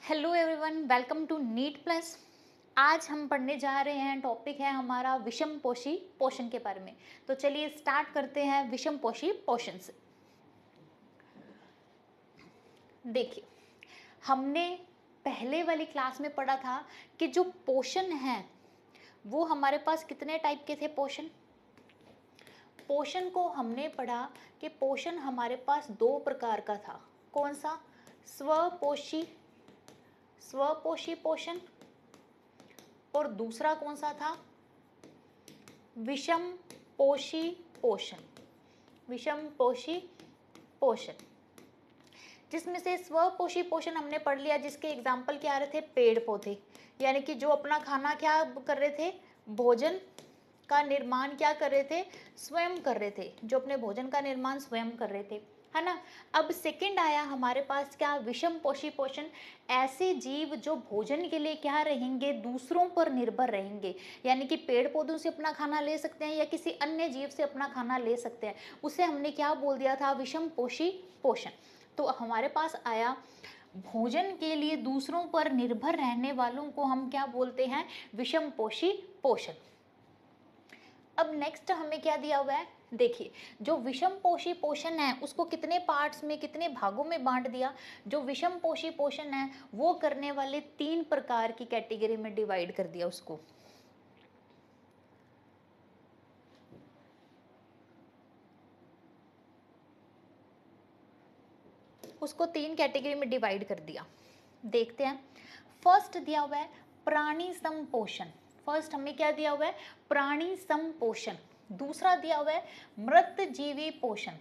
Hello everyone, welcome to NEET plus. आज हम पढ़ने जा रहे हैं, टॉपिक है हमारा विषम पोषी पोषण के बारे में। तो चलिए स्टार्ट करते हैं विषम पोषी पोषण से। देखिए, हमने पहले वाली क्लास में पढ़ा था कि जो पोषण है वो हमारे पास कितने टाइप के थे। पोषण को हमने पढ़ा कि पोषण हमारे पास दो प्रकार का था। कौन सा? स्वपोषी स्वपोषी पोषण, और दूसरा कौन सा था? विषम पोषी पोषण। विषम पोषी पोषण, जिसमें से स्वपोषी पोषण हमने पढ़ लिया, जिसके एग्जाम्पल क्या आ रहे थे? पेड़ पौधे, यानी कि जो अपना खाना क्या कर रहे थे? भोजन का निर्माण क्या कर रहे थे? स्वयं कर रहे थे। जो अपने भोजन का निर्माण स्वयं कर रहे थे, है ना। अब सेकंड आया हमारे पास क्या? विषम पोषी पोषण। ऐसे जीव जो भोजन के लिए क्या रहेंगे? दूसरों पर निर्भर रहेंगे, यानी कि पेड़ पौधों से अपना खाना ले सकते हैं या किसी अन्य जीव से अपना खाना ले सकते हैं। उसे हमने क्या बोल दिया था? विषम पोषी पोषण। तो हमारे पास आया भोजन के लिए दूसरों पर निर्भर रहने वालों को हम क्या बोलते हैं? विषम पोषी पोषण। अब नेक्स्ट हमें क्या दिया हुआ है? देखिए, जो विषम पोषी पोषण है उसको कितने पार्ट्स में, कितने भागों में बांट दिया। जो विषम पोषी पोषण है वो करने वाले तीन प्रकार की कैटेगरी में डिवाइड कर दिया उसको तीन कैटेगरी में डिवाइड कर दिया। देखते हैं। फर्स्ट दिया हुआ है प्राणी संपोषण। फर्स्ट हमें क्या दिया हुआ है? प्राणी संपोषण। दूसरा दिया हुआ है मृत जीवी पोषण।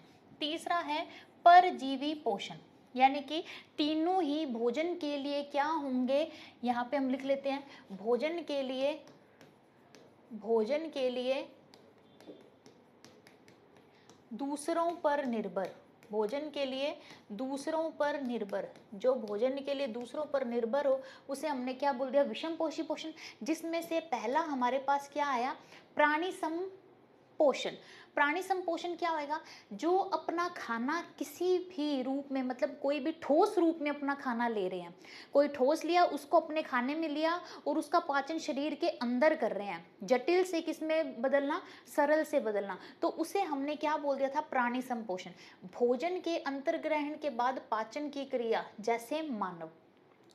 तीसरा है परजीवी पोषण। यानी कि तीनों ही भोजन के लिए क्या होंगे? यहाँ पे हम लिख लेते हैं भोजन के लिए दूसरों पर निर्भर। भोजन के लिए दूसरों पर निर्भर, जो भोजन के लिए दूसरों पर निर्भर हो उसे हमने क्या बोल दिया? विषम पोषी पोषण। जिसमें से पहला हमारे पास क्या आया? प्राणी संपोषण। प्राणी संपोषण क्या होएगा? जो अपना खाना किसी भी रूप में, मतलब कोई भी ठोस रूप में अपना खाना ले रहे हैं। कोई ठोस लिया, उसको अपने खाने में लिया और उसका पाचन शरीर के अंदर कर रहे हैं। जटिल से किस में बदलना? सरल से बदलना। तो उसे हमने क्या बोल दिया था? प्राणी संपोषण। भोजन के अंतर्ग्रहण के बाद पाचन की क्रिया, जैसे मानव,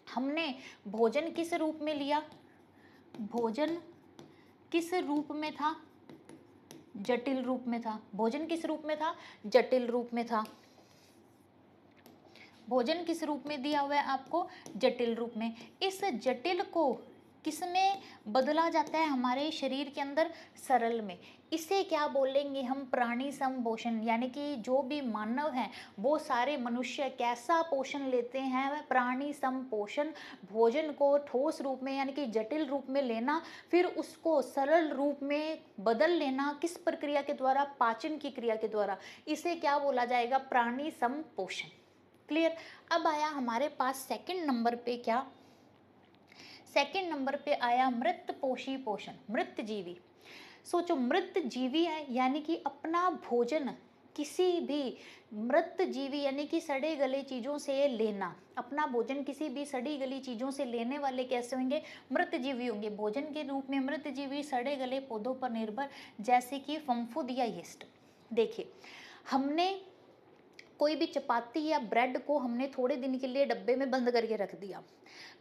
हमने भोजन किस रूप में लिया? भोजन किस रूप में था? जटिल रूप में था। भोजन किस रूप में था? जटिल रूप में था। भोजन किस रूप में दिया हुआ है आपको? जटिल रूप में। इस जटिल को किसमें बदला जाता है? हमारे शरीर के अंदर सरल में। इसे क्या बोलेंगे हम? प्राणी संपोषण। यानी कि जो भी मानव हैं वो सारे मनुष्य कैसा पोषण लेते हैं? प्राणी संपोषण। भोजन को ठोस रूप में यानी कि जटिल रूप में लेना, फिर उसको सरल रूप में बदल लेना। किस प्रक्रिया के द्वारा? पाचन की क्रिया के द्वारा। इसे क्या बोला जाएगा? प्राणी संपोषण। क्लियर। अब आया हमारे पास सेकंड नंबर पे क्या? सेकंड नंबर पे आया मृत पोषी पोषण। मृत जीवी। सोचो, मृत जीवी है यानी कि अपना भोजन किसी भी मृत जीवी यानी कि सड़े गले चीज़ों से लेना। अपना भोजन किसी भी सड़ी गली चीज़ों से लेने वाले कैसे होंगे? मृत जीवी होंगे। भोजन के रूप में मृत जीवी सड़े गले पौधों पर निर्भर, जैसे कि फफूंद या यीस्ट। देखिए, हमने कोई भी चपाती या ब्रेड को हमने थोड़े दिन के लिए डब्बे में बंद करके रख दिया।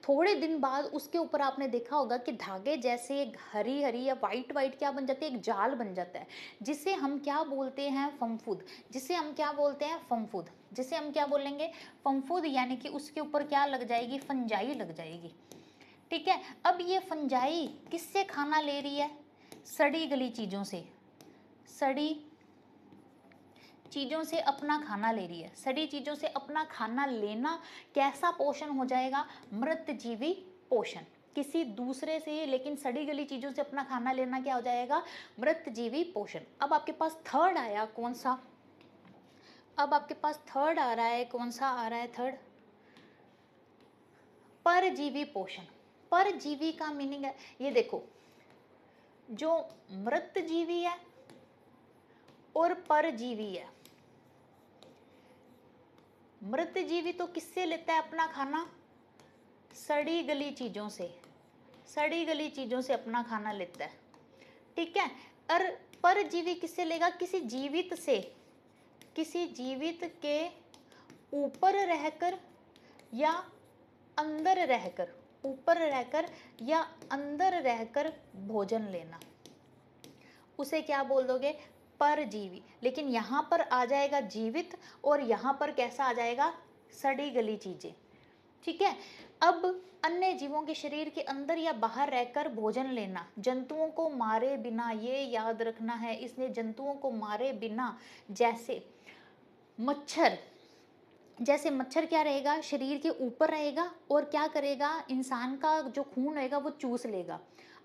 थोड़े दिन बाद उसके ऊपर आपने देखा होगा कि धागे जैसे हरी हरी या वाइट वाइट क्या बन जाती है? एक जाल बन जाता है, जिसे हम क्या बोलते हैं? फफूंद। जिसे हम क्या बोलते हैं? फफूंद। जिसे हम क्या बोलेंगे? फफूंद। यानी कि उसके ऊपर क्या लग जाएगी? फंजाई लग जाएगी। ठीक है। अब ये फंजाई किससे खाना ले रही है? सड़ी गली चीज़ों से। सड़ी चीज़ों से अपना खाना ले रही है। सड़ी चीज़ों से अपना खाना लेना कैसा पोषण हो जाएगा? मृत जीवी पोषण। किसी दूसरे से, लेकिन सड़ी गली चीज़ों से अपना खाना लेना क्या हो जाएगा? मृत जीवी पोषण। अब आपके पास थर्ड आया कौन सा? अब आपके पास थर्ड आ रहा है, कौन सा आ रहा है थर्ड? परजीवी पोषण। परजीवी का मीनिंग है, ये देखो, जो मृत जीवी है और परजीवी है। मृत जीवी तो किससे लेता है अपना खाना? सड़ी गली चीज़ों से, सड़ी गली चीज़ों से अपना खाना लेता है, ठीक है। और परजीवी किससे लेगा? किसी जीवित से, किसी जीवित के ऊपर रहकर या अंदर रहकर, ऊपर रहकर या अंदर रहकर भोजन लेना, उसे क्या बोल दोगे? परजीवी। लेकिन यहाँ पर आ जाएगा जीवित और यहाँ पर कैसा आ जाएगा? सड़ी गली चीजें, ठीक है। अब अन्य जीवों के शरीर के अंदर या बाहर रहकर भोजन लेना, जंतुओं को मारे बिना, ये याद रखना है, इसलिए जंतुओं को मारे बिना। जैसे मच्छर, जैसे मच्छर क्या रहेगा? शरीर के ऊपर रहेगा और क्या करेगा? इंसान का जो खून रहेगा वो चूस लेगा।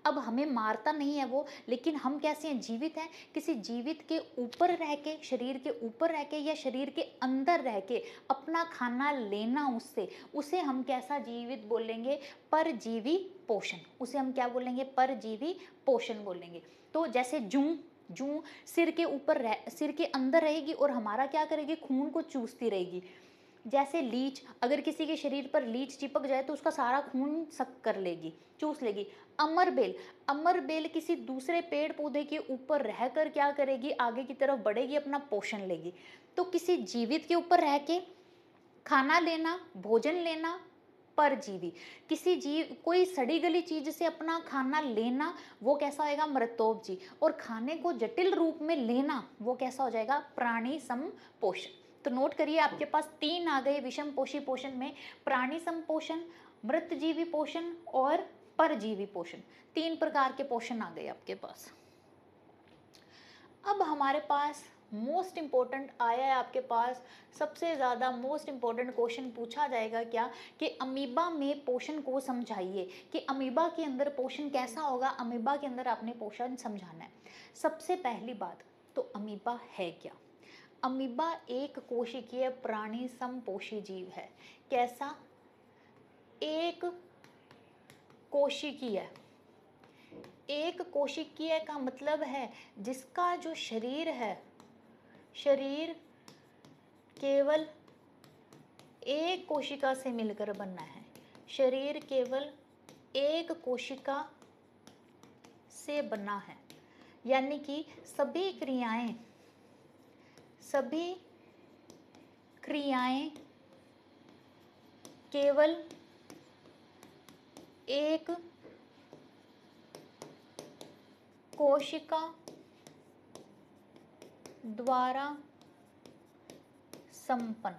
अब हमें मारता नहीं है वो, लेकिन हम कैसे हैं? जीवित हैं। किसी जीवित के ऊपर रह के, शरीर के ऊपर रह के या शरीर के अंदर रह के अपना खाना लेना उससे, उसे हम कैसा जीवित बोलेंगे? परजीवी पोषण। उसे हम क्या बोलेंगे? परजीवी पोषण बोलेंगे। तो जैसे जूं, जूं सिर के ऊपर सिर के अंदर रहेगी और हमारा क्या करेगी? खून को चूसती रहेगी। जैसे लीच, अगर किसी के शरीर पर लीच चिपक जाए तो उसका सारा खून सक कर लेगी, चूस लेगी। अमरबेल, अमरबेल किसी दूसरे पेड़ पौधे के ऊपर रहकर क्या करेगी? आगे की तरफ बढ़ेगी, अपना पोषण लेगी। तो किसी जीवित के ऊपर रह के खाना लेना, भोजन लेना, परजीवी। किसी जीव, कोई सड़ी गली चीज से अपना खाना लेना, वो कैसा होएगा? मृतोपजी। और खाने को जटिल रूप में लेना, वो कैसा हो जाएगा? प्राणी संपोषण। तो नोट करिए, आपके पास 3 आ गए विषम पोषी पोषण में, प्राणी संपोषण, मृतजीवी पोषण और परजीवी पोषण। 3 प्रकार के पोषण आ गए आपके पास। अब हमारे पास मोस्ट इम्पोर्टेंट आया है आपके पास, सबसे ज़्यादा मोस्ट इम्पोर्टेंट क्वेश्चन पूछा जाएगा क्या? कि अमीबा में पोषण को समझाइए, कि अमीबा के अंदर पोषण कैसा होगा? अमीबा के अंदर आपने पोषण समझाना है। सबसे पहली बात तो अमीबा है क्या? अमीबा एक कोशिकीय प्राणी समपोषी जीव है। कैसा? एक कोशिकीय। एक कोशिकीय का मतलब है जिसका जो शरीर है, शरीर केवल एक कोशिका से मिलकर बनना है। शरीर केवल एक कोशिका से बना है, यानी कि सभी क्रियाएं केवल एक कोशिका द्वारा संपन्न।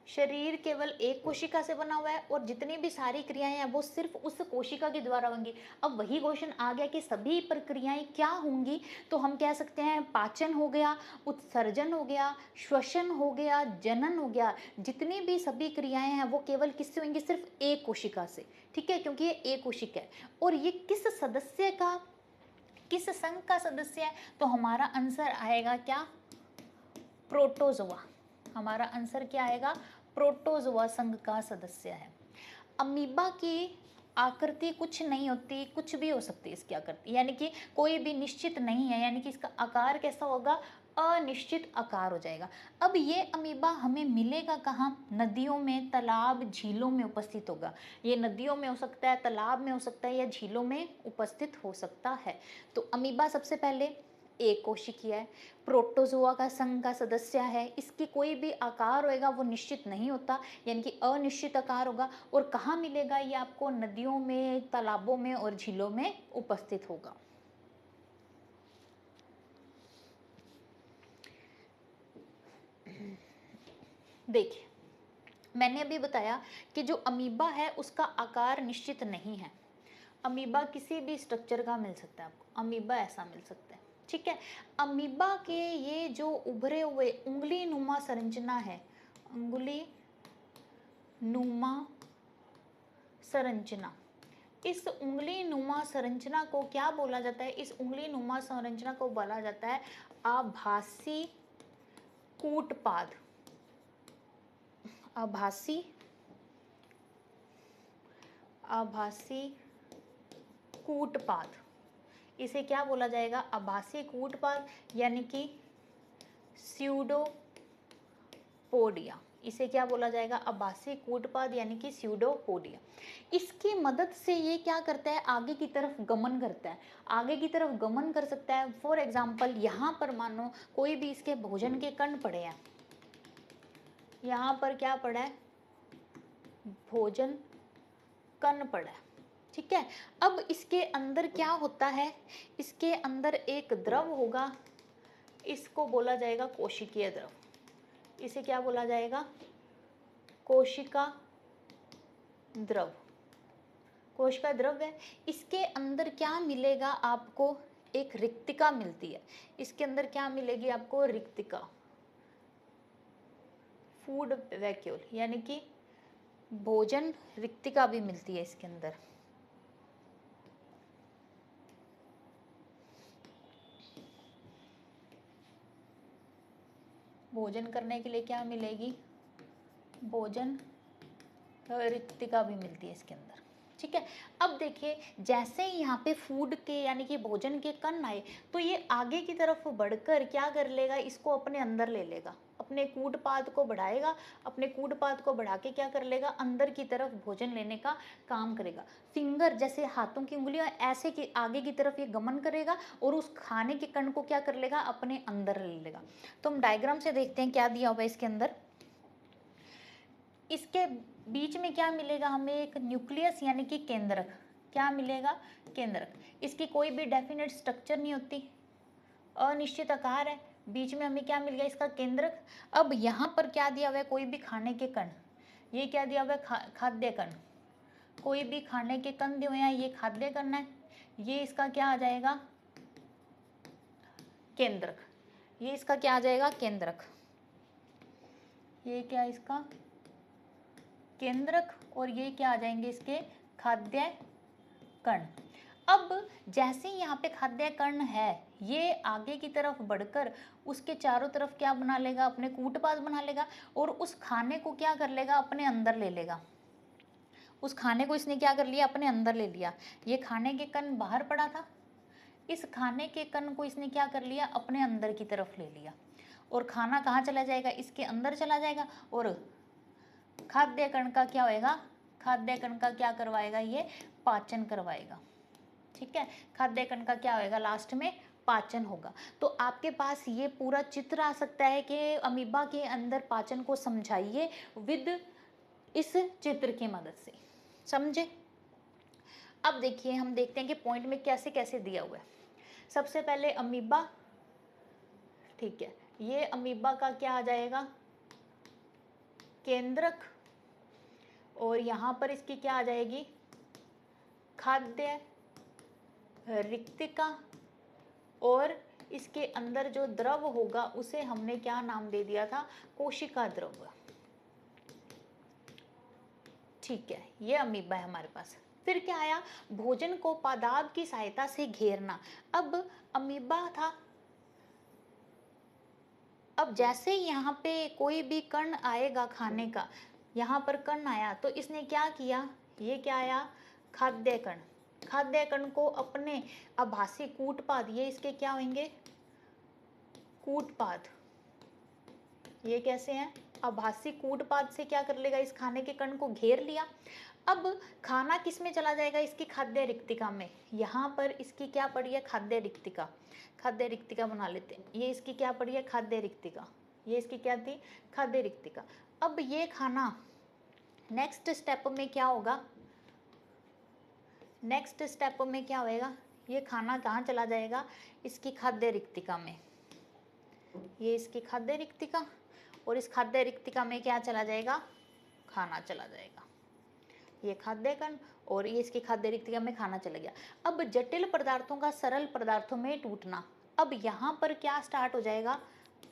शरीर केवल एक कोशिका से बना हुआ है और जितनी भी सारी क्रियाएं हैं वो सिर्फ उस कोशिका के द्वारा होंगी। अब वही क्वेश्चन आ गया कि सभी प्रक्रियाएं क्या होंगी? तो हम कह सकते हैं पाचन हो गया, उत्सर्जन हो गया, श्वसन हो गया, जनन हो गया। जितनी भी सभी क्रियाएं हैं वो केवल किससे होंगी? सिर्फ एक कोशिका से, ठीक है, क्योंकि ये एक कोशिका है। और ये किस सदस्य का, किस संघ का सदस्य है? तो हमारा आंसर आएगा क्या? प्रोटोजोआ। हमारा आंसर क्या आएगा? प्रोटोजोआ संघ का सदस्य है। अमीबा की आकृति कुछ नहीं होती, कुछ भी हो सकती है इसकी आकृति, यानी कि कोई भी निश्चित नहीं है, यानी कि इसका आकार कैसा होगा? अनिश्चित आकार हो जाएगा। अब ये अमीबा हमें मिलेगा कहाँ? नदियों में, तालाब, झीलों में उपस्थित होगा। ये नदियों में हो सकता है, तालाब में हो सकता है या झीलों में उपस्थित हो सकता है। तो अमीबा सबसे पहले एक कोशिकीय है, प्रोटोजोआ का संघ का सदस्य है। इसकी कोई भी आकार होएगा वो निश्चित नहीं होता, यानी कि अनिश्चित आकार होगा। और कहाँ मिलेगा ये आपको? नदियों में, तालाबों में और झीलों में उपस्थित होगा। देखिए, मैंने अभी बताया कि जो अमीबा है उसका आकार निश्चित नहीं है। अमीबा किसी भी स्ट्रक्चर का मिल सकता है आपको, अमीबा ऐसा मिल सकता है, ठीक है। अमीबा के ये जो उभरे हुए उंगली नुमा संरचना है, उंगली नुमा संरचना, इस उंगली नुमा संरचना को क्या बोला जाता है? इस उंगली नुमा संरचना को बोला जाता है आभासी कूटपाद। आभासी कूटपाद, इसे क्या बोला जाएगा? आभासी कूटपाद, यानी कि स्यूडोपोडिया। इसे क्या बोला जाएगा, आभासी कूटपाद यानी कि स्यूडोपोडिया। इसकी मदद से ये क्या करता है, आगे की तरफ गमन करता है, आगे की तरफ गमन कर सकता है। फॉर एग्जाम्पल यहाँ पर मानो कोई भी इसके भोजन के कण पड़े हैं, यहाँ पर क्या पड़ा है, भोजन कण पड़ा है, ठीक है। अब इसके अंदर क्या होता है, इसके अंदर एक द्रव होगा, इसको बोला जाएगा कोशिकीय द्रव। इसे क्या बोला जाएगा, कोशिका द्रव। कोशिका द्रव है। इसके अंदर क्या मिलेगा आपको, एक रिक्तिका मिलती है। इसके अंदर क्या मिलेगी आपको, रिक्तिका, फूड वैक्यूल यानी कि भोजन रिक्तिका भी मिलती है इसके अंदर। भोजन करने के लिए क्या मिलेगी, भोजन रिक्तिका भी मिलती है इसके अंदर, ठीक है। अब देखिए जैसे ही यहाँ पे फूड के यानी कि भोजन के कण आए तो ये आगे की तरफ बढ़कर क्या कर लेगा, इसको अपने अंदर ले लेगा, अपने कूटपाद को बढ़ाएगा, अपने कूटपाद को बढ़ा के क्या कर लेगा, अंदर की तरफ भोजन लेने का काम करेगा। फिंगर जैसे हाथों की उंगलियां ऐसे कि आगे की तरफ ये गमन करेगा और उस खाने के कण को क्या कर लेगा, अपने अंदर ले लेगा। तो हम डायग्राम से देखते हैं क्या दिया हुआ है इसके अंदर। इसके बीच में क्या मिलेगा हमें, एक न्यूक्लियस यानी कि केंद्रक। क्या मिलेगा, केंद्रक। इसकी कोई भी डेफिनेट स्ट्रक्चर नहीं होती, अनिश्चित आकार है। बीच में हमें क्या मिल गया, इसका केंद्रक। अब यहाँ पर क्या दिया हुआ है, कोई भी खाने के कण, ये क्या दिया हुआ है, खाद्य कण। कोई भी खाने के कण दिए हुए हैं, ये खाद्य कण है, ये इसका क्या आ जाएगा, केंद्रक। ये इसका क्या आ जाएगा, केंद्रक। ये क्या है इसका केंद्रक, और ये क्या आ जाएंगे इसके खाद्य कण। अब जैसे यहाँ पे खाद्य कण है, ये आगे की तरफ बढ़कर उसके चारों तरफ क्या बना लेगा, अपने कूटपाद बना लेगा और उस खाने को क्या कर लेगा, अपने अंदर ले लेगा। उस खाने को इसने क्या कर लिया, अपने अंदर ले लिया। ये खाने के कण बाहर पड़ा था, इस खाने के कण को इसने क्या कर लिया, अपने अंदर की तरफ ले लिया। और खाना कहाँ चला जाएगा, इसके अंदर चला जाएगा। और खाद्य कण का क्या होएगा, खाद्य कण का क्या करवाएगा, ये पाचन करवाएगा, ठीक है। खाद्य कण का क्या होएगा, लास्ट में पाचन होगा। तो आपके पास ये पूरा चित्र आ सकता है कि अमीबा के अंदर पाचन को समझाइए विद इस चित्र की मदद से, समझे। अब देखिए हम देखते हैं कि पॉइंट में कैसे कैसे दिया हुआ है। सबसे पहले अमीबा, ठीक है, ये अमीबा का क्या आ जाएगा, केंद्रक, और यहाँ पर इसकी क्या आ जाएगी, खाद्य रिक्तिका, और इसके अंदर जो द्रव होगा उसे हमने क्या नाम दे दिया था, कोशिका द्रव, ठीक है। ये अमीबा है हमारे पास। फिर क्या आया, भोजन को पादाब की सहायता से घेरना। अब अमीबा था, अब जैसे यहाँ पे कोई भी कण आएगा खाने का, यहाँ पर कण आया तो इसने क्या किया, ये क्या आया, खाद्य कण। खाद्य कण को अपने आभासी कूटपाद, ये इसके क्या होंगे, कूटपाद, ये कैसे हैं, आभासी कूटपाद से क्या कर लेगा, इस खाने के कण को घेर लिया। अब खाना किस में चला जाएगा, इसकी खाद्य रिक्तिका में। यहाँ पर इसकी क्या पड़ी है, खाद्य रिक्तिका। खाद्य रिक्तिका बना लेते हैं, ये इसकी क्या पड़ी है, खाद्य रिक्तिका। ये इसकी क्या थी, खाद्य रिक्तिका। अब ये खाना नेक्स्ट स्टेप में क्या होगा, नेक्स्ट स्टेप में क्या होएगा, ये खाना कहाँ चला जाएगा, इसकी खाद्य रिक्तिका में। ये इसकी खाद्य रिक्तिका, और इस खाद्य रिक्तिका में क्या चला जाएगा, खाना चला जाएगा। ये खाद्य कण और ये इसकी खाद्य रिक्तिका में खाना चला गया। अब जटिल पदार्थों का सरल पदार्थों में टूटना। अब यहाँ पर क्या स्टार्ट हो जाएगा,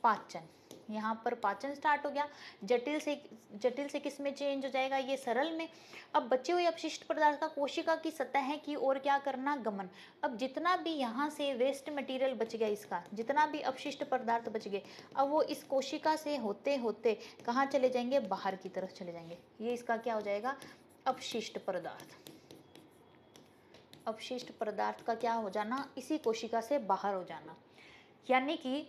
पाचन। यहाँ पर पाचन स्टार्ट हो गया। जटिल से किस में चेंज हो जाएगा, ये सरल में। अब बचे हुए अपशिष्ट पदार्थ का कोशिका की सतह की ओर क्या करना, गमन। अब जितना भी यहाँ से वेस्ट मटेरियल बच गया, इसका जितना भी अपशिष्ट पदार्थ बच गए, अब वो इस कोशिका से होते होते कहाँ चले जाएंगे, बाहर की तरफ चले जाएंगे। ये इसका क्या हो जाएगा, अपशिष्ट पदार्थ। अपशिष्ट पदार्थ का क्या हो जाना, इसी कोशिका से बाहर हो जाना। यानी कि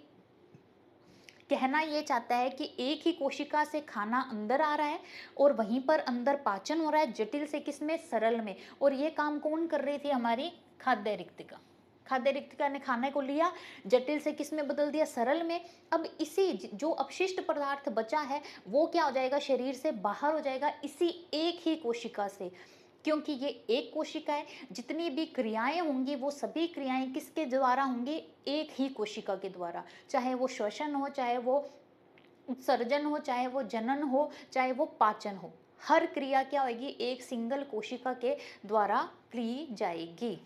कहना ये चाहता है कि एक ही कोशिका से खाना अंदर आ रहा है और वहीं पर अंदर पाचन हो रहा है, जटिल से किसमें, सरल में। और ये काम कौन कर रही थी, हमारी खाद्य रिक्तिका। खाद्य रिक्तिका ने खाने को लिया, जटिल से किस में बदल दिया, सरल में। अब इसी जो अपशिष्ट पदार्थ बचा है वो क्या हो जाएगा, शरीर से बाहर हो जाएगा, इसी एक ही कोशिका से। क्योंकि ये एक कोशिका है, जितनी भी क्रियाएं होंगी वो सभी क्रियाएं किसके द्वारा होंगी, एक ही कोशिका के द्वारा। चाहे वो श्वसन हो, चाहे वो उत्सर्जन हो, चाहे वो जनन हो, चाहे वो पाचन हो, हर क्रिया क्या होगी, एक सिंगल कोशिका के द्वारा की जाएगी।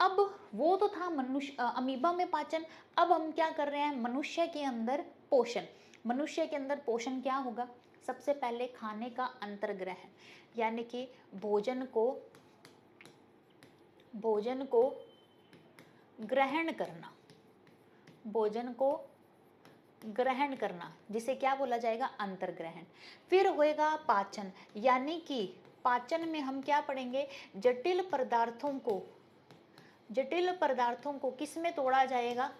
अब वो तो था मनुष्य, अमीबा में पाचन। अब हम क्या कर रहे हैं, मनुष्य के अंदर पोषण। मनुष्य के अंदर पोषण क्या होगा, सबसे पहले खाने का अंतर्ग्रहण, यानी कि भोजन को ग्रहण करना, भोजन को ग्रहण करना, जिसे क्या बोला जाएगा, अंतर्ग्रहण। फिर होएगा पाचन, यानी कि पाचन में हम क्या पढ़ेंगे, जटिल पदार्थों को किस में तोड़ा जाएगा,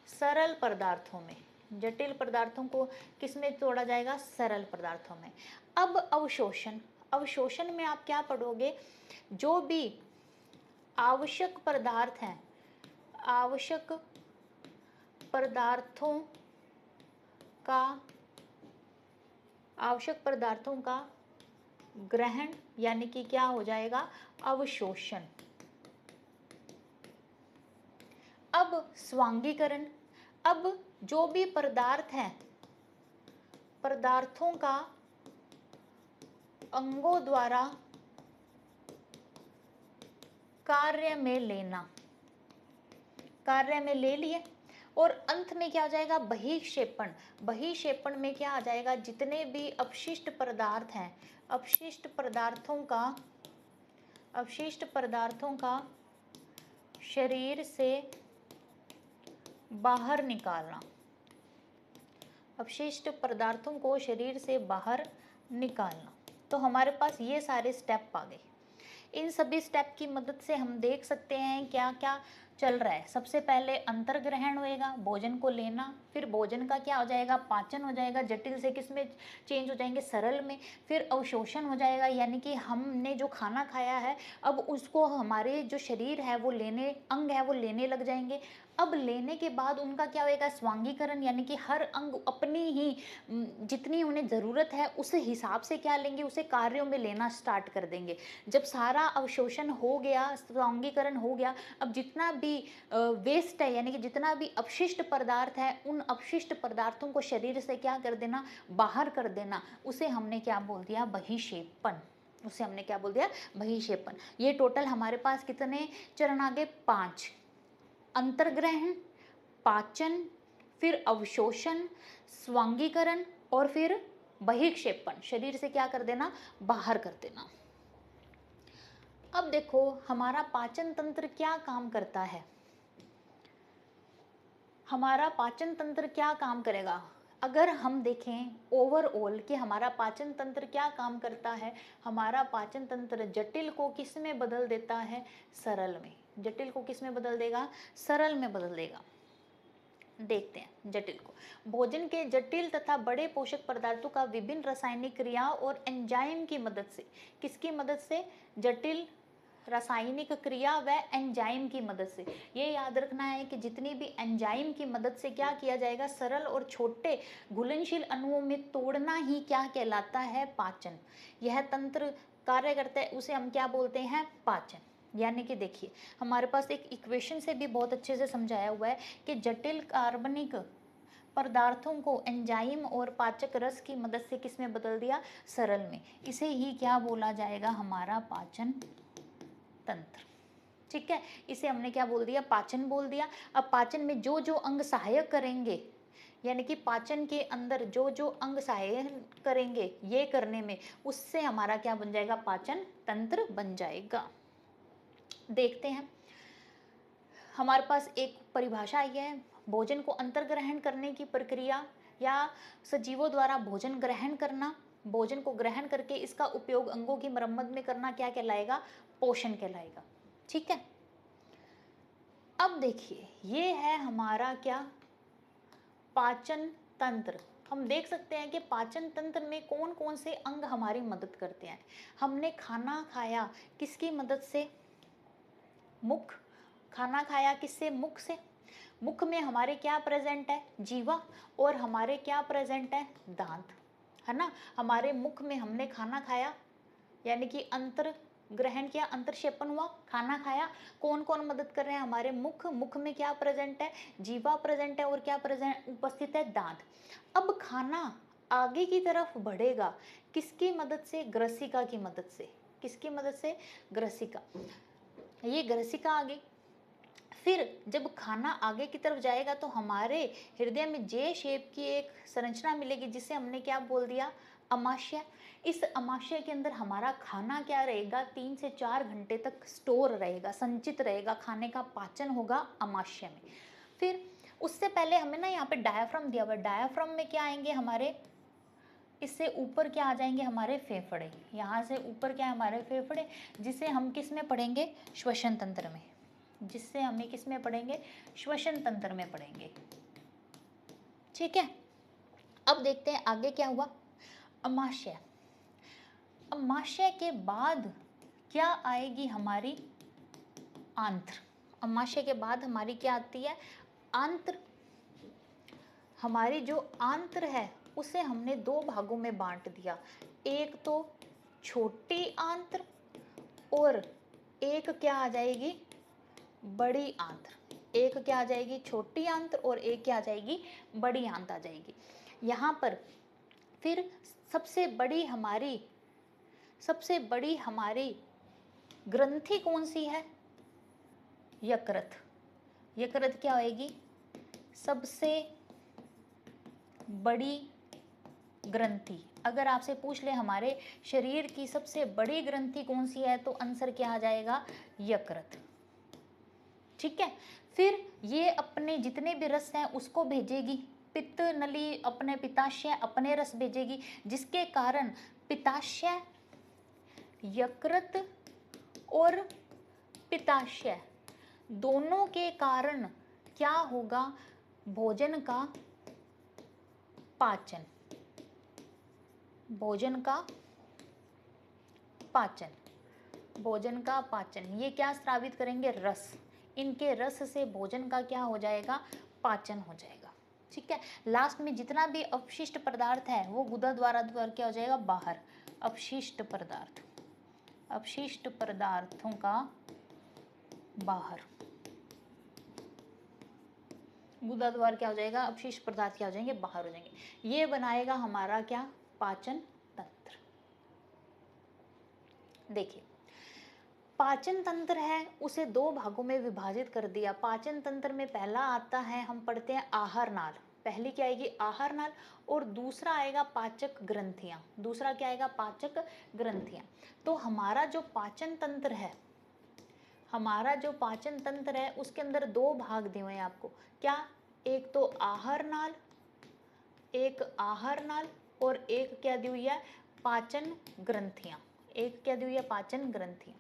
सरल पदार्थों में। जटिल पदार्थों को किस में तोड़ा जाएगा, सरल पदार्थों में। अब अवशोषण में आप क्या पढ़ोगे, जो भी आवश्यक पदार्थ हैं, आवश्यक पदार्थों का ग्रहण, यानी कि क्या हो जाएगा, अवशोषण। अब स्वांगीकरण, अब जो भी पदार्थ हैं, पदार्थों का अंगों द्वारा कार्य में ले लिए। और अंत में क्या हो जाएगा, बहिक्षेपण। बहिक्षेपण में क्या आ जाएगा, जितने भी अपशिष्ट पदार्थ हैं, अपशिष्ट पदार्थों का शरीर से बाहर निकालना, अपशिष्ट पदार्थों को शरीर से बाहर निकालना। तो हमारे पास ये सारे स्टेप आ गए। इन सभी स्टेप की मदद से हम देख सकते हैं क्या क्या चल रहा है। सबसे पहले अंतर्ग्रहण होएगा, भोजन को लेना, फिर भोजन का क्या हो जाएगा, पाचन हो जाएगा, जटिल से किस में चेंज हो जाएंगे, सरल में। फिर अवशोषण हो जाएगा, यानी कि हमने जो खाना खाया है अब उसको हमारे जो शरीर है वो अंग है वो लेने लग जाएंगे। अब लेने के बाद उनका क्या होएगा, स्वांगीकरण, यानी कि हर अंग अपनी ही जितनी उन्हें ज़रूरत है उस हिसाब से क्या लेंगे, उसे कार्यों में लेना स्टार्ट कर देंगे। जब सारा अवशोषण हो गया, स्वांगीकरण हो गया, अब जितना भी वेस्ट है, यानी कि जितना भी अपशिष्ट पदार्थ है, उन अपशिष्ट पदार्थों को शरीर से क्या कर देना, बाहर कर देना। उसे हमने क्या बोल दिया, बहिक्षेपण। उसे हमने क्या बोल दिया, बहिक्षेपण। ये टोटल हमारे पास कितने चरण आ गए, 5। अंतर्ग्रहण, पाचन, फिर अवशोषण, स्वांगीकरण और फिर बहिक्षेपण, शरीर से क्या कर देना, बाहर कर देना। अब देखो हमारा पाचन तंत्र क्या काम करता है, हमारा पाचन तंत्र क्या काम करेगा। अगर हम देखें ओवरऑल कि हमारा पाचन तंत्र क्या काम करता है, हमारा पाचन तंत्र जटिल को किस में बदल देता है, सरल में। जटिल को किस में बदल देगा, सरल में बदल देगा। देखते हैं जटिल को। भोजन के जटिल तथा बड़े पोषक पदार्थों का विभिन्न रासायनिक क्रियाओं और एंजाइम की मदद से, किसकी मदद से, जटिल रासायनिक क्रिया व एंजाइम की मदद से। ये याद रखना है कि जितनी भी एंजाइम की मदद से क्या किया जाएगा, सरल और छोटे घुलनशील अणुओं में तोड़ना ही क्या कहलाता है, पाचन। यह तंत्र कार्य करता है, उसे हम क्या बोलते हैं, पाचन। यानी कि देखिए हमारे पास एक इक्वेशन से भी बहुत अच्छे से समझाया हुआ है कि जटिल कार्बनिक पदार्थों को एंजाइम और पाचक रस की मदद से किस में बदल दिया, सरल में। इसे ही क्या बोला जाएगा, हमारा पाचन तंत्र। ठीक है, इसे हमने क्या बोल दिया, पाचन बोल दिया। अब पाचन में जो जो अंग सहायक करेंगे, यानी कि पाचन के अंदर जो जो अंग सहायक करेंगे ये करने में, उससे हमारा क्या बन जाएगा, पाचन तंत्र बन जाएगा। देखते हैं, हमारे पास एक परिभाषा आई है, भोजन को अंतर्ग्रहण करने की प्रक्रिया या सजीवों द्वारा भोजन ग्रहण करना, भोजन को ग्रहण करके इसका उपयोग अंगों की मरम्मत में करना क्या कहलाएगा, पोषण कहलाएगा। ठीक है, अब देखिए ये है हमारा क्या, पाचन तंत्र। हम देख सकते हैं कि पाचन तंत्र में कौन कौन से अंग हमारी मदद करते हैं। हमने खाना खाया किसकी मदद से? मुख। खाना खाया किससे? मुख से। मुख में हमारे क्या प्रेजेंट है? जीवा। और हमारे क्या प्रेजेंट है? दांत, है ना। हमारे मुख में हमने खाना खाया यानी कि अंतर ग्रहण किया, अंतरक्षेपण हुआ, खाना खाया। कौन कौन मदद कर रहे हैं? हमारे मुख। मुख में क्या प्रेजेंट है? जीवा प्रेजेंट है। और क्या प्रेजेंट उपस्थित है? दांत। अब खाना आगे की तरफ बढ़ेगा किसकी मदद से? ग्रसिका की मदद से। किसकी मदद से? ग्रसिका। ये ग्रसिका आ गई। फिर जब खाना आगे की तरफ जाएगा तो हमारे हृदय में जे शेप की एक संरचना मिलेगी जिसे हमने क्या बोल दिया? अमाशय। इस अमाशय के अंदर हमारा खाना क्या रहेगा? 3 से 4 घंटे तक स्टोर रहेगा, संचित रहेगा, खाने का पाचन होगा अमाशय में। फिर उससे पहले हमें ना यहाँ पे डायाफ्राम दिया हुआ है। डायाफ्राम में क्या आएंगे हमारे? इससे ऊपर क्या आ जाएंगे? हमारे फेफड़े। यहाँ से ऊपर क्या है? हमारे फेफड़े, जिसे हम किस में पढ़ेंगे? श्वसन तंत्र में। जिससे हमें किस में पढ़ेंगे? श्वसन तंत्र में पढ़ेंगे। ठीक है। अब देखते हैं आगे क्या हुआ। अमाशय। अमाशय के बाद क्या आएगी? हमारी आंत्र। अमाशय के बाद हमारी क्या आती है? आंत्र। हमारी जो आंत्र है उसे हमने 2 भागों में बांट दिया। एक तो छोटी आंत्र और एक क्या आ जाएगी? बड़ी आंत्र। एक क्या आ जाएगी? छोटी आंत्र और एक क्या आ जाएगी? बड़ी आंत्र आ जाएगी। यहाँ पर फिर सबसे बड़ी हमारी ग्रंथि कौन सी है? यकृत। यकृत क्या होएगी? सबसे बड़ी ग्रंथि। अगर आपसे पूछ ले हमारे शरीर की सबसे बड़ी ग्रंथि कौन सी है तो आंसर क्या आ जाएगा? यकृत। ठीक है। फिर ये अपने जितने भी रस हैं उसको भेजेगी। पित्त नली अपने पित्ताशय अपने रस भेजेगी, जिसके कारण पित्ताशय, यकृत और पित्ताशय दोनों के कारण क्या होगा? भोजन का पाचन। भोजन का पाचन। भोजन का पाचन। ये क्या स्रावित करेंगे? रस। इनके रस से भोजन का क्या हो जाएगा? पाचन हो जाएगा। ठीक है। लास्ट में जितना भी अपशिष्ट पदार्थ है वो गुदा द्वारा क्या हो जाएगा? बाहर। अपशिष्ट पदार्थ, अपशिष्ट पदार्थों का बाहर। गुदा द्वार क्या हो जाएगा? अपशिष्ट पदार्थ क्या हो जाएंगे? बाहर हो जाएंगे। ये बनाएगा हमारा क्या? पाचन तंत्र। देखिए, पाचन तंत्र है उसे 2 भागों में विभाजित कर दिया। पाचन तंत्र में पहला आता है, हम पढ़ते हैं आहार नाल। पहली क्या आएगी? आहार नाल। और दूसरा आएगा पाचक ग्रंथियां। दूसरा क्या आएगा? पाचक ग्रंथियां। तो हमारा जो पाचन तंत्र है, हमारा जो पाचन तंत्र है उसके अंदर 2 भाग दिए हुए हैं आपको। क्या? एक तो आहार नाल, एक आहार नाल और एक क्या दी हुई है? पाचन ग्रंथियां। एक क्या दी हुई है? पाचन ग्रंथियां।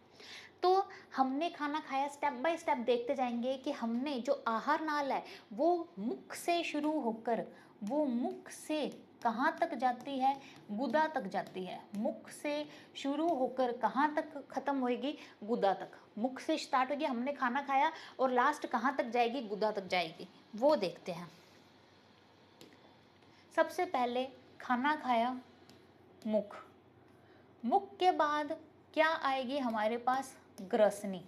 तो हमने खाना खाया, स्टेप बाय स्टेप देखते जाएंगे कि हमने जो आहार नाल है वो मुख से शुरू होकर वो मुख से कहाँ तक जाती है? गुदा तक जाती है। मुख से शुरू होकर कहाँ तक खत्म होएगी? गुदा तक। मुख से स्टार्ट होगी, हमने खाना खाया, और लास्ट कहाँ तक जाएगी? गुदा तक जाएगी। वो देखते हैं। सबसे पहले खाना खाया, मुख। मुख के बाद क्या आएगी हमारे पास? ग्रसनी।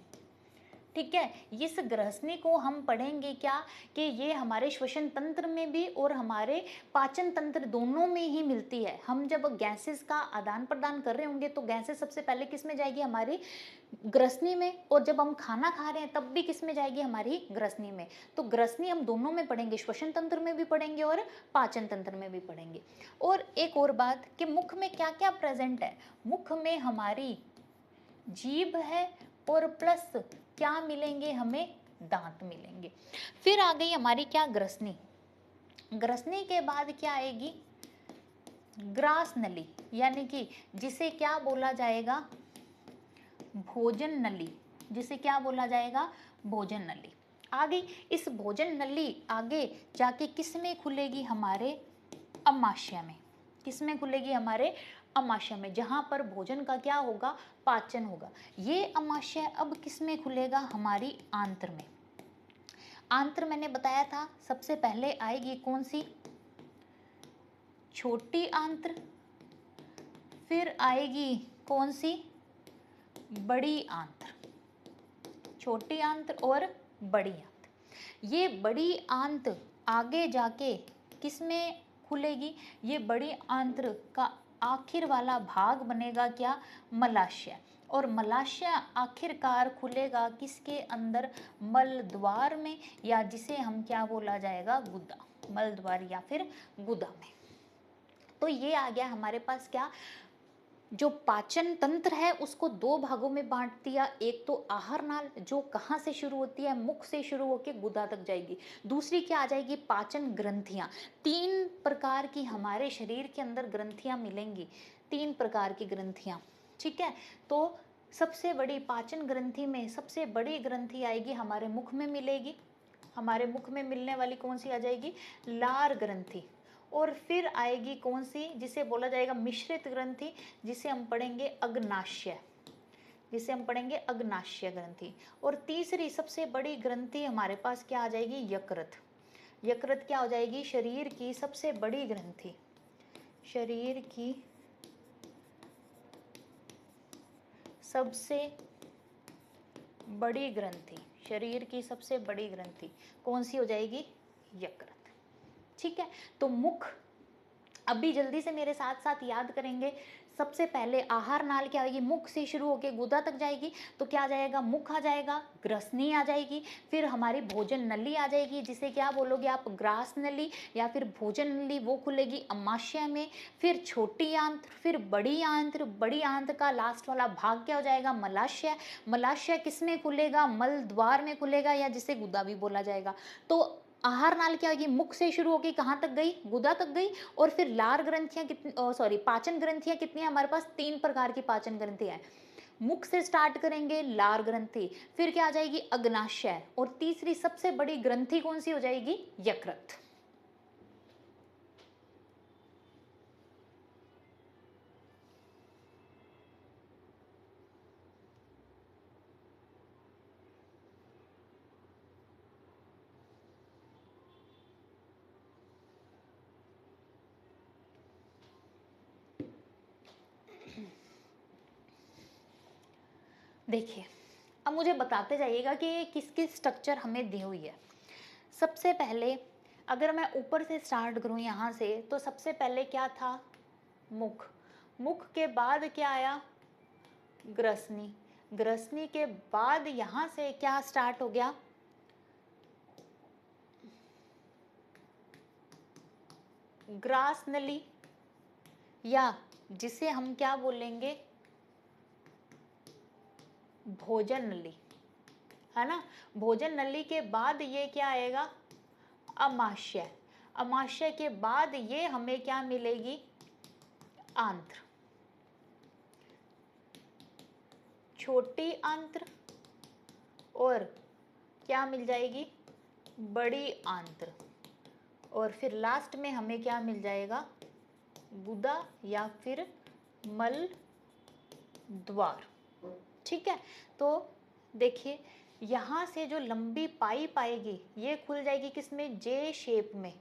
ठीक है। इस ग्रसनी को हम पढ़ेंगे क्या? कि ये हमारे श्वसन तंत्र में भी और हमारे पाचन तंत्र दोनों में ही मिलती है। हम जब गैसेस का आदान प्रदान कर रहे होंगे तो गैसेस सबसे पहले किस में जाएगी? हमारी ग्रसनी में। और जब हम खाना खा रहे हैं तब भी किस में जाएगी? हमारी ग्रसनी में। तो ग्रसनी हम दोनों में पढ़ेंगे, श्वसन तंत्र में भी पढ़ेंगे और पाचन तंत्र में भी पढ़ेंगे। और एक और बात कि मुख में क्या क्या प्रेजेंट है? मुख में हमारी जीभ है और प्लस क्या मिलेंगे हमें? दांत मिलेंगे। फिर आ गई हमारी क्या? ग्रसनी। ग्रसनी के बाद क्या आएगी? ग्रास नली, यानी कि जिसे क्या बोला जाएगा? भोजन नली। जिसे क्या बोला जाएगा? भोजन नली। आ गई। इस भोजन नली आगे जाके किस में खुलेगी? हमारे अमाशय में। किस में खुलेगी? हमारे अमाशय में, जहां पर भोजन का क्या होगा? पाचन होगा। ये अमाशय अब किस में खुलेगा? हमारी आंत्र में। आंत्र मैंने बताया था सबसे पहले आएगी कौन सी? छोटी आंत्र। फिर आएगी कौन सी? बड़ी आंत्र। छोटी आंत्र और बड़ी आंत्र। ये बड़ी आंत्र आगे जाके किस में खुलेगी? ये बड़ी आंत्र का आखिर वाला भाग बनेगा क्या? मलाशय। और मलाशय आखिरकार खुलेगा किसके अंदर? मल द्वार में, या जिसे हम क्या बोला जाएगा? गुदा। मल द्वार या फिर गुदा में। तो ये आ गया हमारे पास क्या? जो पाचन तंत्र है उसको दो भागों में बांट दिया। एक तो आहार नाल जो कहाँ से शुरू होती है? मुख से शुरू होकर गुदा तक जाएगी। दूसरी क्या आ जाएगी? पाचन ग्रंथियां। 3 प्रकार की हमारे शरीर के अंदर ग्रंथियां मिलेंगी। 3 प्रकार की ग्रंथियां, ठीक है। तो सबसे बड़ी पाचन ग्रंथि में सबसे बड़ी ग्रंथि आएगी हमारे मुख में मिलेगी। हमारे मुख में मिलने वाली कौन सी आ जाएगी? लार ग्रंथि। और फिर आएगी कौन सी? जिसे बोला जाएगा मिश्रित ग्रंथि, जिसे हम पढ़ेंगे अग्नाशय। जिसे हम पढ़ेंगे अग्नाशय ग्रंथि। और तीसरी सबसे बड़ी ग्रंथि हमारे पास क्या आ जाएगी? यकृत। यकृत क्या हो जाएगी? शरीर की सबसे बड़ी ग्रंथि। शरीर की सबसे बड़ी ग्रंथि। शरीर की सबसे बड़ी ग्रंथि कौन सी हो जाएगी? यकृत। ठीक है। तो मुख अभी जल्दी से मेरे साथ साथ याद करेंगे। सबसे पहले आहार नाल क्या होगी? मुख से शुरू होकर गुदा तक जाएगी। तो क्या आ जाएगा? मुख आ जाएगा, ग्रसनी आ जाएगी, फिर हमारी भोजन नली आ जाएगी, जिसे क्या बोलोगे आप? ग्रास नली या फिर भोजन नली, वो खुलेगी अमाशय में। फिर छोटी आंत्र, फिर बड़ी आंत्र। बड़ी आंत्र का लास्ट वाला भाग क्या हो जाएगा? मलाशय। मलाशय किस में खुलेगा? मल द्वार में खुलेगा, या जिसे गुदा भी बोला जाएगा। तो आहार नाल क्या होगी? मुख से शुरू होकर कहाँ तक गई? गुदा तक गई। और फिर लार ग्रंथियां कितनी, सॉरी, पाचन ग्रंथियां कितनी है हमारे पास? 3 प्रकार की पाचन ग्रंथियां हैं। मुख से स्टार्ट करेंगे, लार ग्रंथि, फिर क्या आ जाएगी? अग्नाशय, और तीसरी सबसे बड़ी ग्रंथि कौन सी हो जाएगी? यकृत। देखिए, अब मुझे बताते जाइएगा कि किस किस स्ट्रक्चर हमें दी हुई है। सबसे पहले अगर मैं ऊपर से स्टार्ट करूं यहाँ से, तो सबसे पहले क्या था? मुख। मुख के बाद क्या आया? ग्रसनी। ग्रसनी के बाद यहाँ से क्या स्टार्ट हो गया? ग्रास नली, या जिसे हम क्या बोलेंगे? भोजन नली, है ना। भोजन नली के बाद ये क्या आएगा? अमाशय। अमाशय के बाद ये हमें क्या मिलेगी? आंत्र। छोटी आंत्र, और क्या मिल जाएगी? बड़ी आंत्र। और फिर लास्ट में हमें क्या मिल जाएगा? गुदा या फिर मल द्वार। ठीक है। तो देखिए, यहाँ से जो लंबी पाइप आएगी ये खुल जाएगी किसमें? जे शेप में।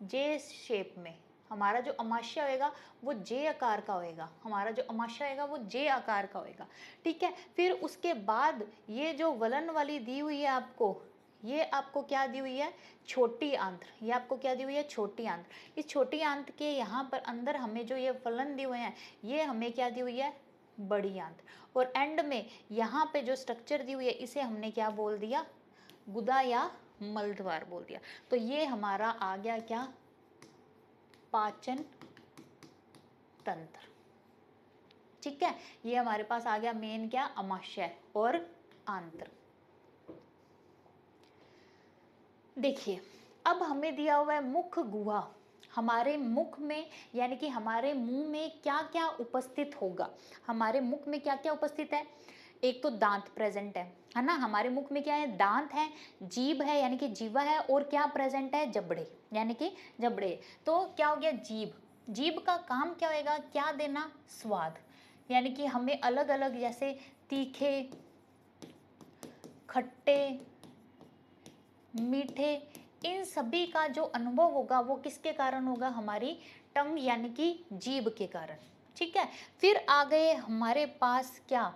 जे शेप में हमारा जो अमाशय होएगा वो जे आकार का होएगा। हमारा जो अमाशय होएगा वो जे आकार का होएगा। ठीक है। फिर उसके बाद ये जो वलन वाली दी हुई है आपको, ये आपको क्या दी हुई है? छोटी आंत्र। ये आपको क्या दी हुई है? छोटी आंत्र। इस छोटी आंत्र के यहाँ पर अंदर हमें जो ये फलन दिए हुए हैं, ये हमें क्या दी हुई है? बड़ी आंत्र। और एंड में यहाँ पे जो स्ट्रक्चर दी हुई है इसे हमने क्या बोल दिया? गुदा या मलद्वार बोल दिया। तो ये हमारा आ गया क्या? पाचन तंत्र। ठीक है। ये हमारे पास आ गया मेन क्या? अमाशय और आंत्र। देखिए, अब हमें दिया हुआ है मुख गुहा। हमारे मुख में, यानी कि हमारे मुंह में क्या क्या उपस्थित होगा? हमारे मुख में क्या क्या उपस्थित है? एक तो दांत प्रेजेंट है ना, हमारे मुख में क्या है, दांत है, जीभ है यानी कि जीवा है, और क्या प्रेजेंट है, जबड़े यानी कि जबड़े। तो क्या हो गया, जीभ। जीभ का काम क्या होएगा, क्या देना, स्वाद, यानी कि हमें अलग अलग जैसे तीखे, खट्टे, मीठे, इन सभी का जो अनुभव होगा वो किसके कारण होगा, हमारी टंग यानी कि जीभ के कारण। ठीक है, फिर आ गए हमारे पास क्या,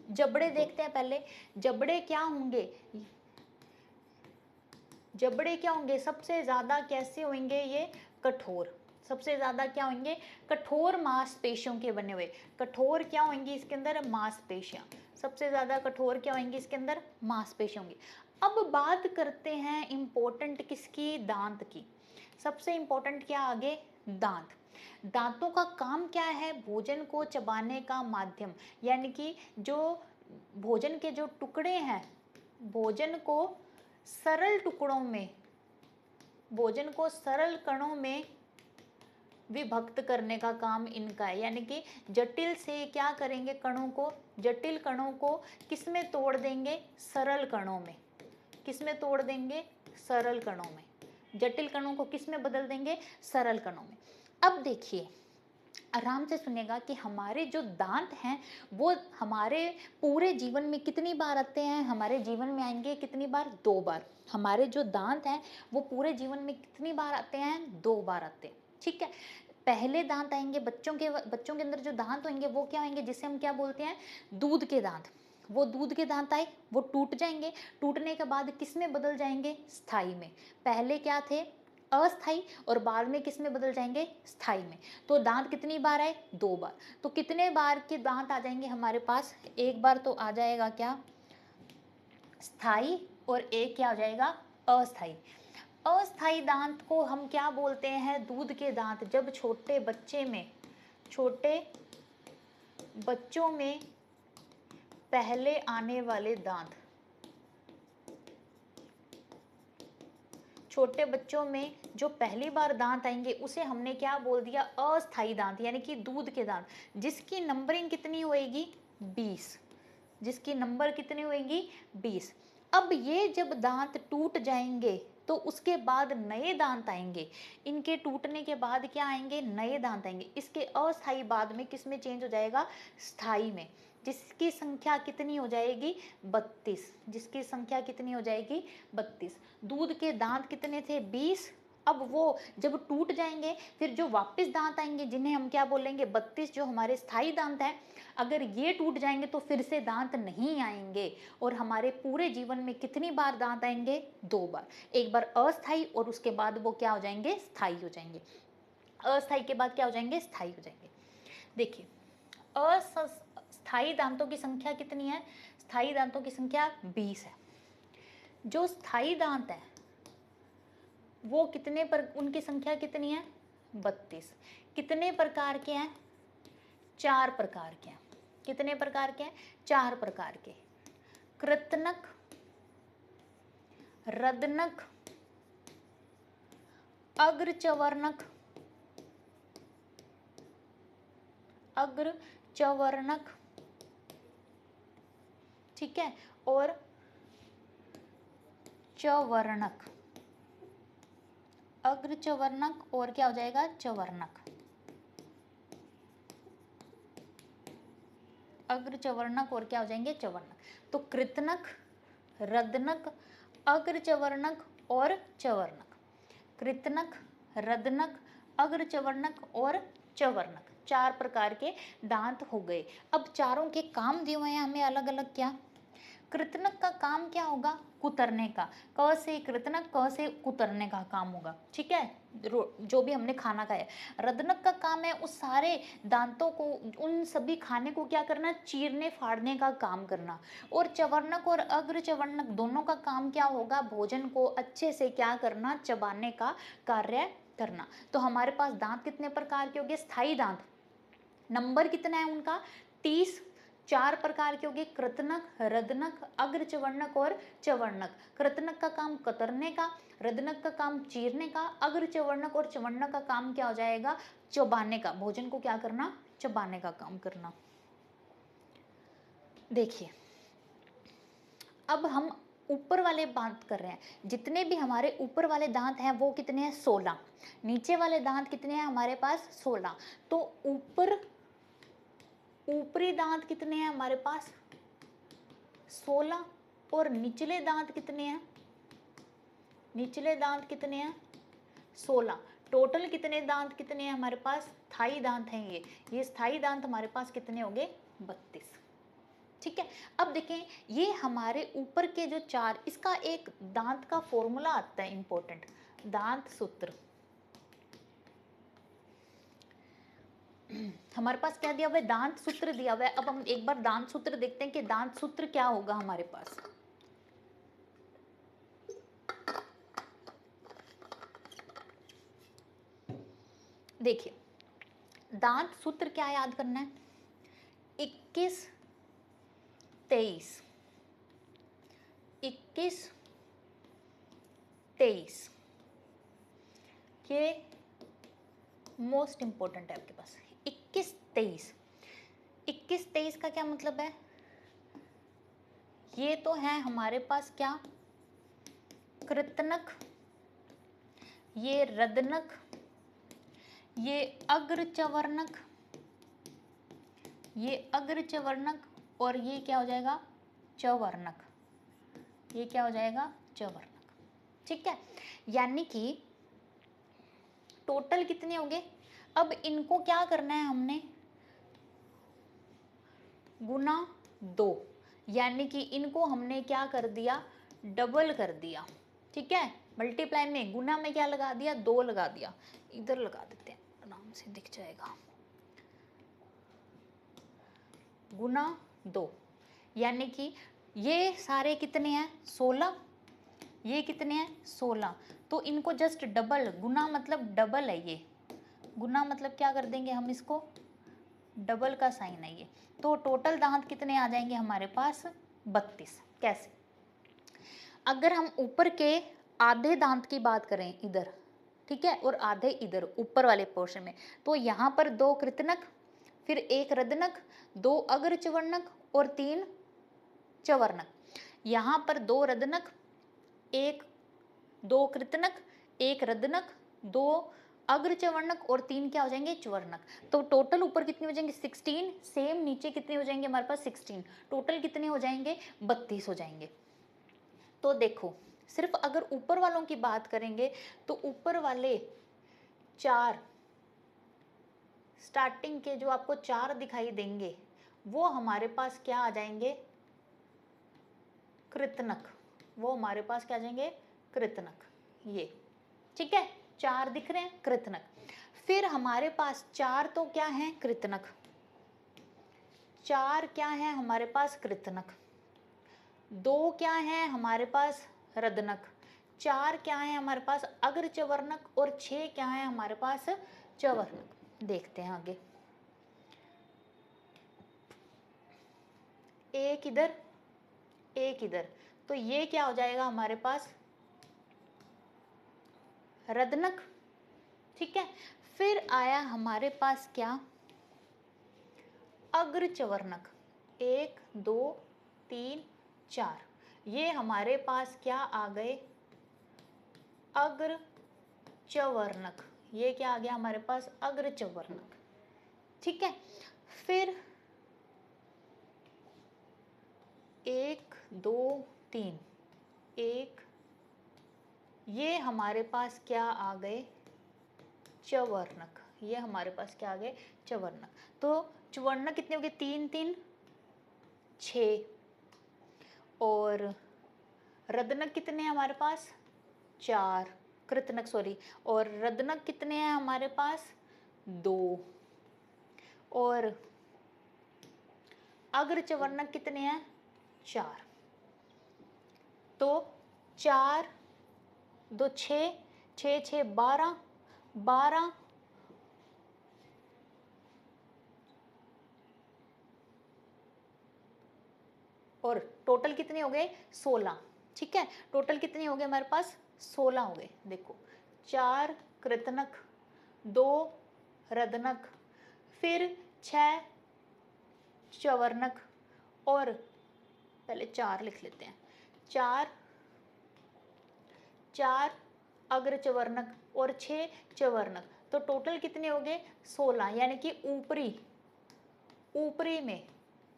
जबड़े देखते हैं पहले। जबड़े क्या होंगे, जबड़े क्या होंगे, सबसे ज्यादा कैसे होंगे, ये कठोर, सबसे ज्यादा क्या होंगे, कठोर मांसपेशियों के बने हुए। कठोर क्या होंगी इसके अंदर, मांसपेशियां, सबसे ज्यादा कठोर क्या होंगी इसके अंदर, मांसपेशियां होंगी। अब बात करते हैं इंपॉर्टेंट किसकी, दांत की। सबसे इंपॉर्टेंट क्या आगे, दांत। दांतों का काम क्या है, भोजन को चबाने का माध्यम, यानी कि जो भोजन के जो टुकड़े हैं, भोजन को सरल टुकड़ों में, भोजन को सरल कणों में विभक्त करने का काम इनका है। यानी कि जटिल से क्या करेंगे, कणों को, जटिल कणों को किस में तोड़ देंगे, सरल कणों में। किस में तोड़ देंगे, सरल कणों में। जटिल कणों को किस में बदल देंगे, सरल कणों में। अब देखिए, आराम से सुनेगा कि हमारे जो दांत हैं वो हमारे पूरे जीवन में कितनी बार आते हैं, हमारे जीवन में आएंगे कितनी बार, 2 बार। हमारे जो दांत हैं वो पूरे जीवन में कितनी बार आते हैं, 2 बार आते हैं। ठीक है, पहले दांत आएंगे बच्चों के अंदर जो दांत होंगे वो क्या होंगे, जिसे हम क्या बोलते हैं, दूध के दांत। वो दूध के दांत आए, वो टूट जाएंगे, टूटने के बाद किस में बदल जाएंगे, स्थाई में। पहले क्या थे, अस्थाई, और बाद में किस में बदल जाएंगे, स्थाई में। तो दांत कितनी बार आए, 2 बार। तो कितने बार के दांत आ जाएंगे हमारे पास, एक बार तो आ जाएगा क्या, स्थाई, और एक क्या हो जाएगा, अस्थाई। अस्थाई दांत को हम क्या बोलते हैं, दूध के दांत। जब छोटे बच्चे में, छोटे बच्चों में पहले आने वाले दांत, छोटे बच्चों में जो पहली बार दांत आएंगे उसे हमने क्या बोल दिया, अस्थाई दांत, यानी कि दूध के दांत, जिसकी नंबरिंग कितनी होएगी, 20, जिसकी नंबर कितनी होएगी, 20। अब ये जब दांत टूट जाएंगे तो उसके बाद नए दांत आएंगे। इनके टूटने के बाद क्या आएंगे, नए दांत आएंगे। इसके अस्थाई बाद में किस में चेंज हो जाएगा, स्थाई में, जिसकी संख्या कितनी हो जाएगी, 32। जिसकी संख्या कितनी हो जाएगी, 32। दूध के दांत कितने थे, 20। अब वो जब टूट जाएंगे फिर जो वापस दांत आएंगे जिन्हें हम क्या बोलेंगे, 32, जो हमारे स्थायी दांत हैं, अगर ये टूट जाएंगे तो फिर से दांत नहीं आएंगे। और हमारे पूरे जीवन में कितनी बार दांत आएंगे, 2 बार। एक बार अस्थाई और उसके बाद वो क्या हो जाएंगे, स्थायी हो जाएंगे। अस्थाई के बाद क्या हो जाएंगे, स्थायी हो जाएंगे। देखिए, अस्थायी दांतों की संख्या कितनी है, स्थायी दांतों की संख्या 20 है। जो स्थायी दांत है वो कितने पर, उनकी संख्या कितनी है, 32। कितने प्रकार के हैं, 4 प्रकार के हैं। कितने प्रकार के हैं, 4 प्रकार के। कृतनक, रदनक, अग्रचवर्णक, अग्रचवर्णक, ठीक है, और चवर्णक। अग्रचवर्णक और क्या हो जाएगा, चवर्णक। अग्रचवर्णक और क्या हो जाएंगे, चवर्णक। तो कृतनक, रदनक, अग्रचवर्णक और चवर्णक। कृतनक, रदनक, अग्रचवर्णक और चवर्णक, 4 प्रकार के दांत हो गए। अब चारों के काम दिए हुए हैं हमें अलग अलग। क्या, कृतनक का काम क्या होगा, कुतरने का, क से कृतनक, क से कुतरने का काम होगा। ठीक है, जो भी हमने खाना खाया। रदनक का काम है उस सारे दांतों को, उन सभी खाने को क्या करना, चीरने फाड़ने का काम करना। और चवर्णक और अग्रचवर्णक दोनों का काम क्या होगा, भोजन को अच्छे से क्या करना, चबाने का कार्य करना। तो हमारे पास दांत कितने प्रकार के हो गए, स्थायी दांत, नंबर कितना है उनका, 30। 4 प्रकार के हो गए, कृतनक, रदनक, अग्रचवर्णक और चवर्णक। कृतनक का काम कतरने का, रदनक का काम चीरने का, अग्रचवर्णक और चवर्णक का काम क्या हो जाएगा, चबाने का, भोजन को क्या करना, चबाने का काम करना। देखिए अब हम ऊपर वाले बात कर रहे हैं, जितने भी हमारे ऊपर वाले दांत हैं वो कितने हैं 16, नीचे वाले दांत कितने हैं हमारे पास 16। तो ऊपरी दांत कितने हैं हमारे पास 16 और निचले दांत कितने हैं, निचले दांत कितने हैं 16। टोटल कितने दांत कितने हैं हमारे पास, स्थायी दांत हैं ये स्थायी दांत हमारे पास कितने हो गए 32। ठीक है, अब देखें ये हमारे ऊपर के जो चार, इसका एक दांत का फॉर्मूला आता है इंपॉर्टेंट, दांत सूत्र। हमारे पास क्या दिया हुआ है, दांत सूत्र दिया हुआ है। अब हम एक बार दांत सूत्र देखते हैं कि दांत सूत्र क्या होगा हमारे पास। देखिए दांत सूत्र क्या याद करना है, 21 23, 21 23 ये मोस्ट इंपॉर्टेंट है आपके पास। 21 23, 21 23 का क्या मतलब है, ये तो है हमारे पास क्या कृतनक, ये रदनक, ये अग्रचवर्णक, ये अग्रचवर्णक और ये क्या हो जाएगा चवर्णक, ये क्या हो जाएगा चवर्णक। ठीक है, यानी कि टोटल कितने होंगे। अब इनको क्या करना है हमने गुना 2, यानी कि इनको हमने क्या कर दिया डबल कर दिया। ठीक है, मल्टीप्लाई में गुना में क्या लगा दिया 2 लगा दिया, इधर लगा देते हैं आराम से दिख जाएगा, गुना 2, यानी कि ये सारे कितने हैं 16, ये कितने हैं 16। तो इनको जस्ट डबल, गुना मतलब डबल है, ये गुना मतलब क्या कर देंगे हम इसको डबल का साइन है ये। तो टोटल दांत कितने आ जाएंगे हमारे पास 32। कैसे, अगर हम ऊपर के आधे दांत की बात करें इधर, ठीक है, और आधे इधर ऊपर वाले पोर्शन में, तो यहाँ पर 2 कृतनक, फिर 1 रदनक, 2 अग्रचवर्णक और 3 चवर्णक। यहाँ पर 2 रदनक, 2 कृतनक, 1 रदनक, 2 अग्रचवर्णक और 3 क्या हो जाएंगे चवर्णक। तो टोटल ऊपर कितने हो जाएंगे 16, सेम नीचे कितने हो जाएंगे हमारे पास 16, टोटल कितने हो जाएंगे 32 हो जाएंगे। तो देखो सिर्फ अगर ऊपर वालों की बात करेंगे तो ऊपर वाले 4 स्टार्टिंग के जो आपको 4 दिखाई देंगे वो हमारे पास क्या आ जाएंगे कृतनक, वो हमारे पास क्या आ जाएंगे कृतनक, ये ठीक है 4 दिख रहे हैं कृतनक। फिर हमारे पास 4 तो क्या है कृतनक, 4 क्या है हमारे पास कृतनक, 2 क्या है हमारे पास रदनक, 4 क्या है हमारे पास अग्रचवर्णक और 6 क्या है हमारे पास चवर्णक। देखते हैं आगे, एक इधर एक इधर, तो ये क्या हो जाएगा हमारे पास रदनक। ठीक है, फिर आया हमारे पास क्या अग्रचवर्णक, 1 2 3 4, ये हमारे पास क्या आ गए अग्रचवर्णक, ये क्या आ गया हमारे पास अग्रचवर्णक। ठीक है, फिर 1 2 3 1, ये हमारे पास क्या आ गए चवर्णक, ये हमारे पास क्या आ गए चवर्णक। तो चवर्णक कितने हो गए 3 3 6, और रदनक कितने हैं हमारे पास 4, कृतनक सॉरी, और रदनक कितने हैं हमारे पास 2, और अग्रचवर्णक कितने हैं 4। तो 4 2 6 6 6 12 12, और टोटल कितने हो गए 16। ठीक है, टोटल कितने हो गए हमारे पास 16 हो गए। देखो 4 कृतनक, 2 रदनक, फिर 6 चवर्णक और पहले 4 लिख लेते हैं, 4 अग्र चवर्णक और 6 चवर्णक, तो टोटल कितने हो गए 16, यानी कि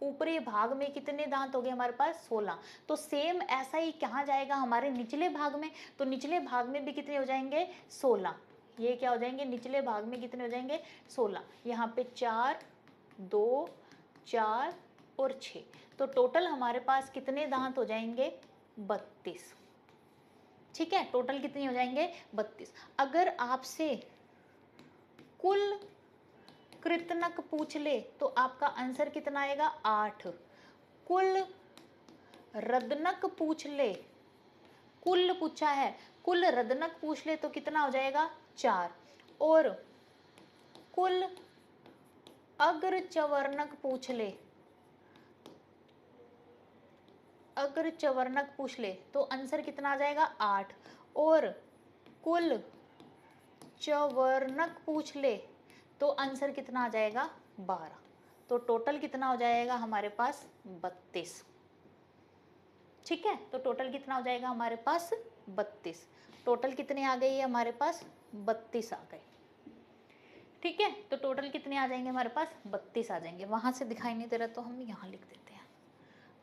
ऊपरी भाग में कितने दांत हो गए हमारे पास 16। तो सेम ऐसा ही कहाँ जाएगा हमारे निचले भाग में, तो निचले भाग में भी कितने हो जाएंगे 16। ये क्या हो जाएंगे निचले भाग में कितने हो जाएंगे 16। यहाँ पे 4 2 4 और 6, तो टोटल हमारे पास कितने दांत हो जाएंगे 32। ठीक है, टोटल कितने हो जाएंगे 32। अगर आपसे कुल कृतनक पूछ ले तो आपका आंसर कितना आएगा 8। कुल रदनक पूछ ले, कुल पूछा है, कुल रदनक पूछ ले तो कितना हो जाएगा 4। और कुल अग्र चवर्णक पूछ ले, अग्र चवर्णक पूछ ले तो आंसर कितना आ जाएगा 8। और कुल चवर्णक पूछ ले तो आंसर कितना आ जाएगा 12। तो टोटल कितना हो जाएगा हमारे पास 32। ठीक है, तो टोटल कितना हो जाएगा हमारे पास 32। टोटल कितने आ गए हमारे पास 32 आ गए। ठीक है, तो टोटल कितने आ जाएंगे हमारे पास 32 आ जाएंगे। वहां से दिखाई नहीं दे रहा तो हम यहाँ लिख देते हैं,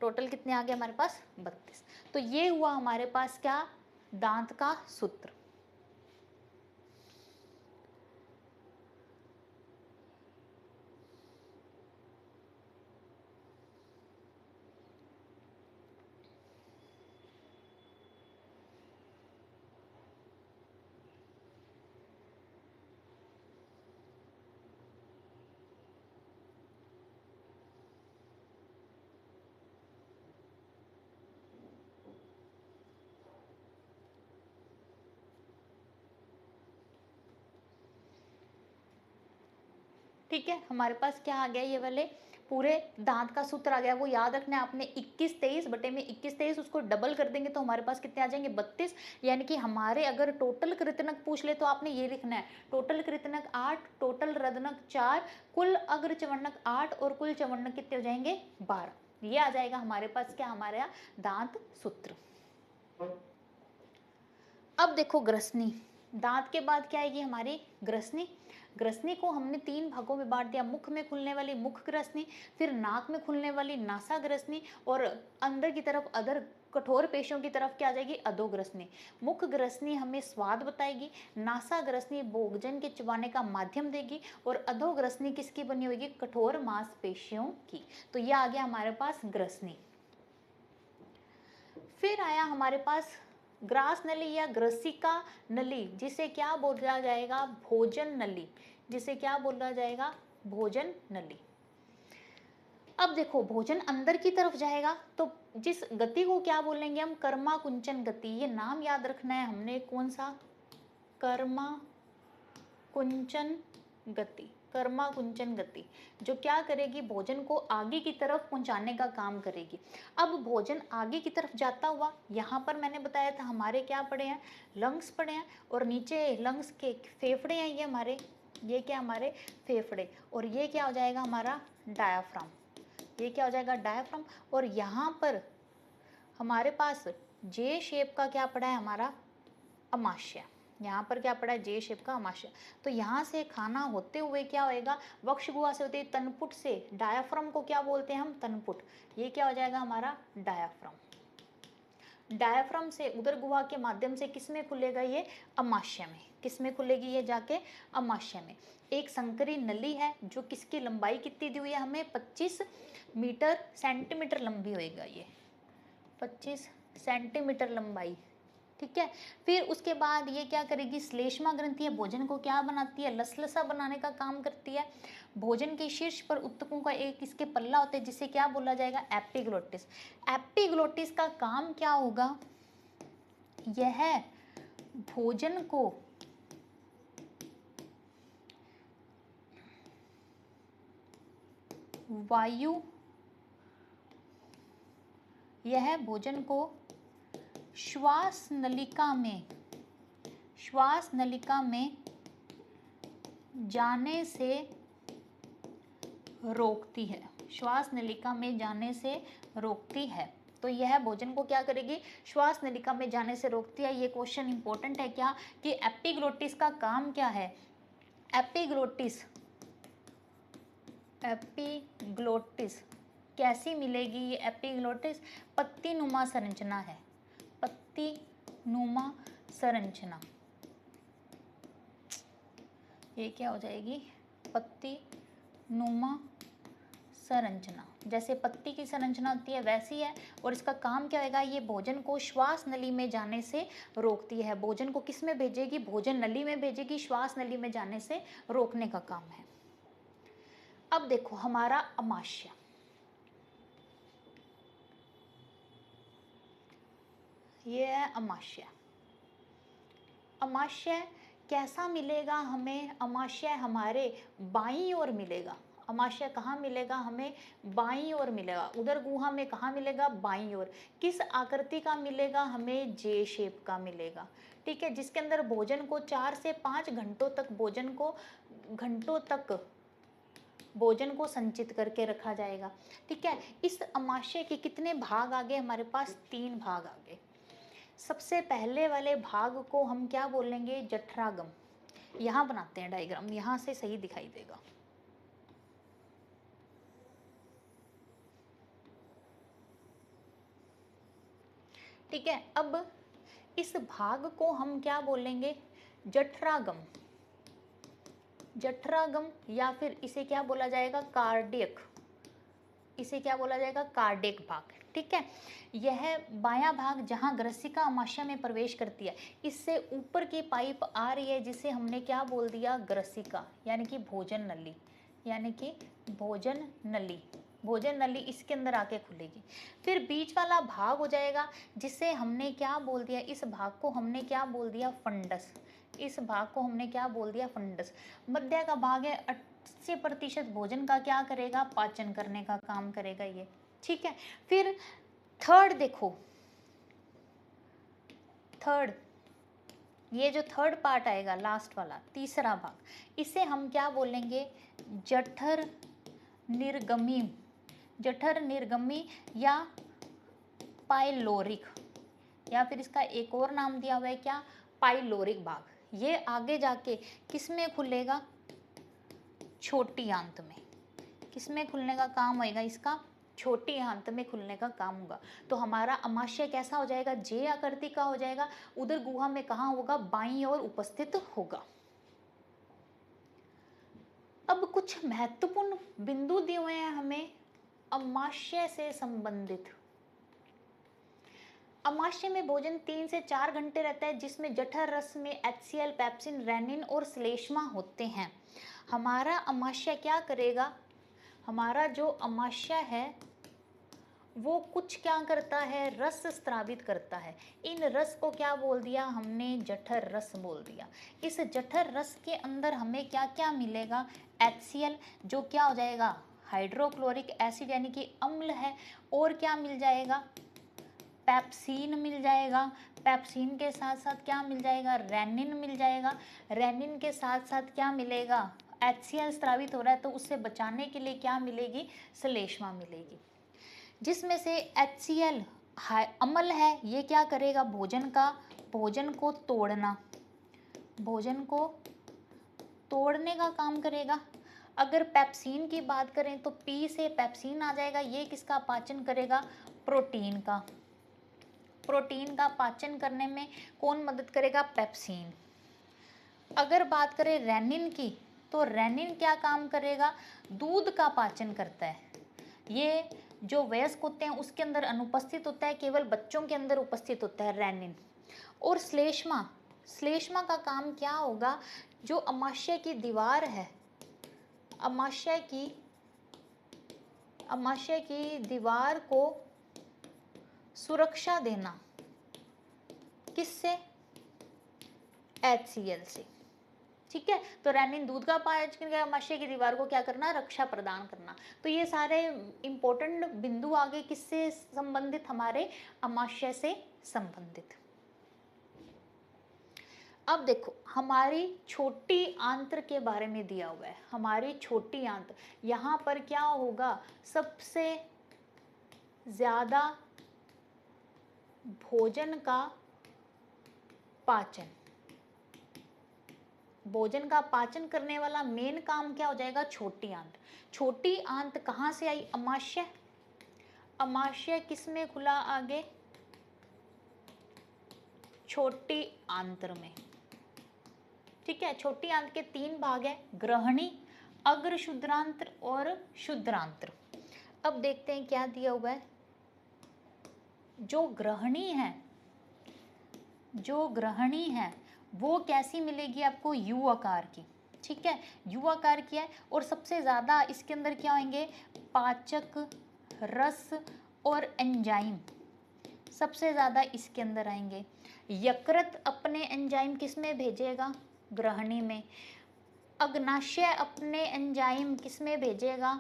टोटल कितने आ गए हमारे पास 32। तो ये हुआ हमारे पास क्या दांत का सूत्र। ठीक है, हमारे पास क्या आ गया ये वाले पूरे दांत का सूत्र आ गया। वो याद रखना है आपने 21 23 बटे में 21 23, उसको डबल कर देंगे तो हमारे पास कितने आ जाएंगे 32। यानी कि हमारे अगर टोटल कृतनक पूछ ले तो आपने ये लिखना है टोटल कृतनक 8, टोटल रदनक 4, कुल अग्र चवर्णक 8 और कुल चवर्णक कितने हो जाएंगे 12। ये आ जाएगा हमारे पास क्या हमारा दांत सूत्र। अब देखो ग्रसनी, दांत के बाद क्या आएगी हमारी ग्रसनी। ग्रसनी को हमने 3 भागों में बांट दिया, मुख में खुलने वाली मुख ग्रसनी, फिर नाक में खुलने वाली नासा ग्रसनी, और अंदर की तरफ अदर कठोर पेशियों की तरफ क्या आ जाएगी अधोग्रसनी। मुख ग्रसनी हमें स्वाद बताएगी, नासा ग्रसनी भोजन के चबाने का माध्यम देगी, और अधोग्रसनी किसकी बनी होगी कठोर मांसपेशियों की। तो यह आ गया हमारे पास ग्रसनी। फिर आया हमारे पास ग्रास नली या ग्रसिका नली, जिसे क्या बोला जाएगा भोजन नली, जिसे क्या बोला जाएगा भोजन नली। अब देखो भोजन अंदर की तरफ जाएगा तो जिस गति को क्या बोलेंगे हम कर्मा कुंचन गति। ये नाम याद रखना है हमने, कौन सा कर्मा कुंचन गति। कर्मा कुंचन गति जो क्या करेगी भोजन को आगे की तरफ पहुंचाने का काम करेगी। अब भोजन आगे की तरफ जाता हुआ, यहाँ पर मैंने बताया था हमारे क्या पड़े हैं लंग्स पड़े हैं, और नीचे लंग्स के फेफड़े हैं ये हमारे, ये क्या हमारे फेफड़े, और ये क्या हो जाएगा हमारा डायाफ्राम। ये क्या हो जाएगा डायाफ्राम। और यहाँ पर हमारे पास जे शेप का क्या पड़ा है हमारा अमाशय। यहाँ पर क्या पड़ा है जे शेप का अमाशय। तो यहाँ से खाना होते हुए क्या होएगा वक्ष गुहा से होते तनपुट से, डायाफ्राम को क्या बोलते हैं हम तनपुट। ये क्या हो जाएगा हमारा डायाफ्राम। डायाफ्राम से उदर गुहा के माध्यम से किसमें खुलेगा ये अमाशय में। किसमें खुलेगी ये जाके अमाशय में। एक संकरी नली है जो किसकी लंबाई कितनी दी हुई है हमें 25 मीटर सेंटीमीटर लंबी होएगा ये 25 सेंटीमीटर लंबाई। ठीक है, फिर उसके बाद ये क्या करेगी श्लेष्मा ग्रंथि है, भोजन को क्या बनाती है लसलसा बनाने का काम करती है। भोजन के शीर्ष पर उत्तकों का एक इसके पल्ला होता है जिसे क्या बोला जाएगा एपिग्लोटिस। एपिग्लोटिस का काम क्या होगा, यह भोजन को वायु, यह भोजन को श्वास नलिका में जाने से रोकती है। श्वास नलिका में जाने से रोकती है। तो यह भोजन को क्या करेगी, श्वास नलिका में जाने से रोकती है। ये क्वेश्चन इंपॉर्टेंट है क्या, कि एपिग्लोटिस का काम क्या है। एपिग्लोटिस, एपिग्लोटिस कैसी मिलेगी, ये एपिग्लोटिस पत्ती नुमा संरचना है, पत्ती नुमा संरचना। ये क्या हो जाएगी, पत्ती नुमा संरचना। जैसे पत्ती की संरचना होती है वैसी है, और इसका काम क्या होगा, ये भोजन को श्वास नली में जाने से रोकती है। भोजन को किस में भेजेगी, भोजन नली में भेजेगी, श्वास नली में जाने से रोकने का काम है। अब देखो हमारा अमाशय, ये है अमाशय। अमाशय कैसा मिलेगा हमें, अमाशय हमारे बाईं ओर मिलेगा। अमाशय कहाँ मिलेगा, हमें बाईं ओर मिलेगा। उदर गुहा में कहाँ मिलेगा, बाईं ओर। किस आकृति का मिलेगा, हमें जे शेप का मिलेगा। ठीक है, जिसके अंदर भोजन को 4 से 5 घंटों तक भोजन को संचित करके रखा जाएगा। ठीक है, इस अमाशय के कितने भाग आ गए हमारे पास, 3 भाग आ गए। सबसे पहले वाले भाग को हम क्या बोलेंगे, जठरागम। यहाँ बनाते हैं डायग्राम, यहाँ से सही दिखाई देगा। ठीक है, अब इस भाग को हम क्या बोलेंगे, जठरागम। जठरागम, या फिर इसे क्या बोला जाएगा, कार्डियक। इसे क्या बोला जाएगा, कार्डियक भाग। ठीक है, यह बायां भाग जहां ग्रसिका अमाशय में प्रवेश करती है, इससे ऊपर की पाइप आ रही है जिसे हमने क्या बोल दिया, ग्रसिका, यानी कि भोजन नली, यानी कि भोजन नली। भोजन नली इसके अंदर आके खुलेगी। फिर बीच वाला भाग हो जाएगा जिसे हमने क्या बोल दिया, इस भाग को हमने क्या बोल दिया, फंडस। इस भाग को हमने क्या बोल दिया, फंडस। मध्य का भाग है, 80% भोजन का क्या करेगा, पाचन करने का काम करेगा ये। ठीक है, फिर थर्ड देखो, थर्ड, ये जो थर्ड पार्ट आएगा, लास्ट वाला तीसरा भाग, इसे हम क्या बोलेंगे, जठर निर्गमी। जठर निर्गमी या पाइलोरिक, या फिर इसका एक और नाम दिया हुआ है क्या, पाइलोरिक भाग। ये आगे जाके किस में खुलेगा, छोटी आंत में। किस में खुलने का काम होएगा इसका, छोटी आंत में खुलने का काम होगा। तो हमारा अमाशय कैसा हो जाएगा, जे आकृति का हो जाएगा। उदर गुहा में कहाँ होगा, बाईं ओर उपस्थित होगा। अब कुछ महत्वपूर्ण बिंदु दिए हुए हैं हमें अमाशय से संबंधित। अमाशय में भोजन 3 से 4 घंटे रहता है, जिसमें जठर रस में HCl, पेप्सिन, रेनिन और श्लेष्मा होते हैं। हमारा अमाशय क्या करेगा, हमारा जो अमाशय है वो कुछ क्या करता है, रस स्त्रावित करता है। इन रस को क्या बोल दिया हमने, जठर रस बोल दिया। इस जठर रस के अंदर हमें क्या क्या मिलेगा, HCl, जो क्या हो जाएगा, हाइड्रोक्लोरिक एसिड यानी कि अम्ल है। और क्या मिल जाएगा, पेप्सिन मिल जाएगा। पेप्सिन के साथ साथ क्या मिल जाएगा, रेनिन मिल जाएगा। रेनिन के साथ साथ क्या मिलेगा, HCl स्त्रावित हो रहा है तो उससे बचाने के लिए क्या मिलेगी, श्लेष्मा मिलेगी। जिसमें से HCl अम्ल है, ये क्या करेगा, भोजन को तोड़ना, भोजन को तोड़ने का काम करेगा। अगर पेप्सिन की बात करें तो पी से पेप्सिन आ जाएगा, ये किसका पाचन करेगा, प्रोटीन का। प्रोटीन का पाचन करने में कौन मदद करेगा, पेप्सिन। अगर बात करें रेनिन की, तो रेनिन क्या काम करेगा, दूध का पाचन करता है। ये जो वयस्क होते हैं उसके अंदर अनुपस्थित होता है, केवल बच्चों के अंदर उपस्थित होता है रेनिन। और श्लेष्मा, श्लेष्मा का काम क्या होगा, जो अमाशय की दीवार है, अमाशय की दीवार को सुरक्षा देना, किससे, HCl से। ठीक है, तो रेनिन दूध का पाचन करके अमाशय की दीवार को क्या करना, रक्षा प्रदान करना। तो ये सारे इंपॉर्टेंट बिंदु आगे किससे संबंधित, हमारे अमाशय से संबंधित। अब देखो हमारी छोटी आंत्र के बारे में दिया हुआ है, हमारी छोटी आंत्र, यहाँ पर क्या होगा, सबसे ज्यादा भोजन का पाचन, भोजन का पाचन करने वाला मेन काम क्या हो जाएगा, छोटी आंत। छोटी आंत कहाँ से आई, अमाशय, अमाशय किस में खुला आगे, छोटी आंत्र में। ठीक है, छोटी आंत के 3 भाग है, ग्रहणी, अग्र शुद्रांत्र और शुद्रांत्र। अब देखते हैं क्या दिया हुआ है। जो ग्रहणी है, जो ग्रहणी है वो कैसी मिलेगी आपको, यू आकार की। ठीक है, यू आकार की है और सबसे ज्यादा इसके अंदर क्या होंगे, पाचक, रस और एंजाइम सबसे ज्यादा इसके अंदर आएंगे। यकृत अपने एंजाइम किस में भेजेगा, ग्रहणी में। अग्नाशय अपने एंजाइम किस में भेजेगा,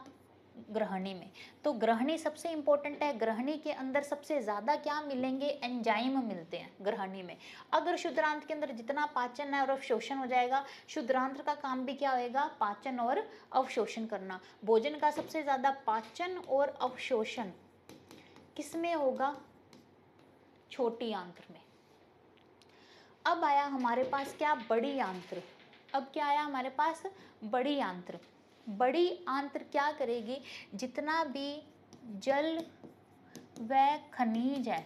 ग्रहणी में। तो ग्रहणी सबसे इंपॉर्टेंट है, ग्रहणी के अंदर सबसे ज्यादा क्या मिलेंगे, एंजाइम मिलते हैं ग्रहणी में। अगर शुद्रांत के अंदर जितना पाचन है और अवशोषण हो जाएगा, शुद्रांत का काम भी क्या होएगा, पाचन और अवशोषण करना। भोजन का सबसे ज्यादा पाचन और अवशोषण किस में होगा, छोटी आंत्र में। अब आया हमारे पास क्या, बड़ी आंत्र। अब क्या आया हमारे पास, बड़ी आंत्र। बड़ी आंत्र क्या करेगी, जितना भी जल व खनिज है,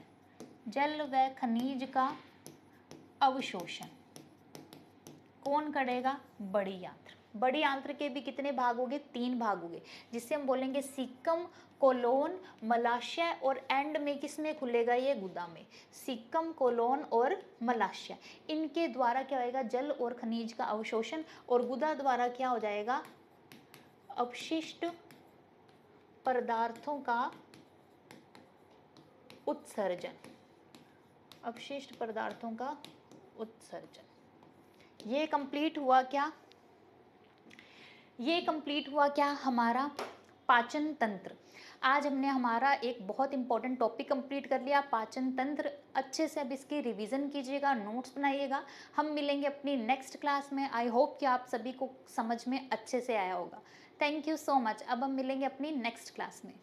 जल व खनिज का अवशोषण कौन करेगा, बड़ी आंत्र। बड़ी आंत्र के भी कितने भाग हो गए, 3 भाग हो गए, जिससे हम बोलेंगे सीकम, कोलोन, मलाशय और एंड में किस में खुलेगा, ये गुदा में। सीकम, कोलोन और मलाशय, इनके द्वारा क्या होएगा, जल और खनिज का अवशोषण, और गुदा द्वारा क्या हो जाएगा, अपशिष्ट पदार्थों का उत्सर्जन, अपशिष्ट पदार्थों का उत्सर्जन। ये कंप्लीट हुआ क्या, ये कंप्लीट हुआ क्या, हमारा पाचन तंत्र। आज हमने हमारा एक बहुत इंपॉर्टेंट टॉपिक कंप्लीट कर लिया, पाचन तंत्र। अच्छे से अब इसकी रिवीजन कीजिएगा, नोट्स बनाइएगा। हम मिलेंगे अपनी नेक्स्ट क्लास में। आई होप कि आप सभी को समझ में अच्छे से आया होगा। Thank you so much. अब हम मिलेंगे अपनी नेक्स्ट क्लास में।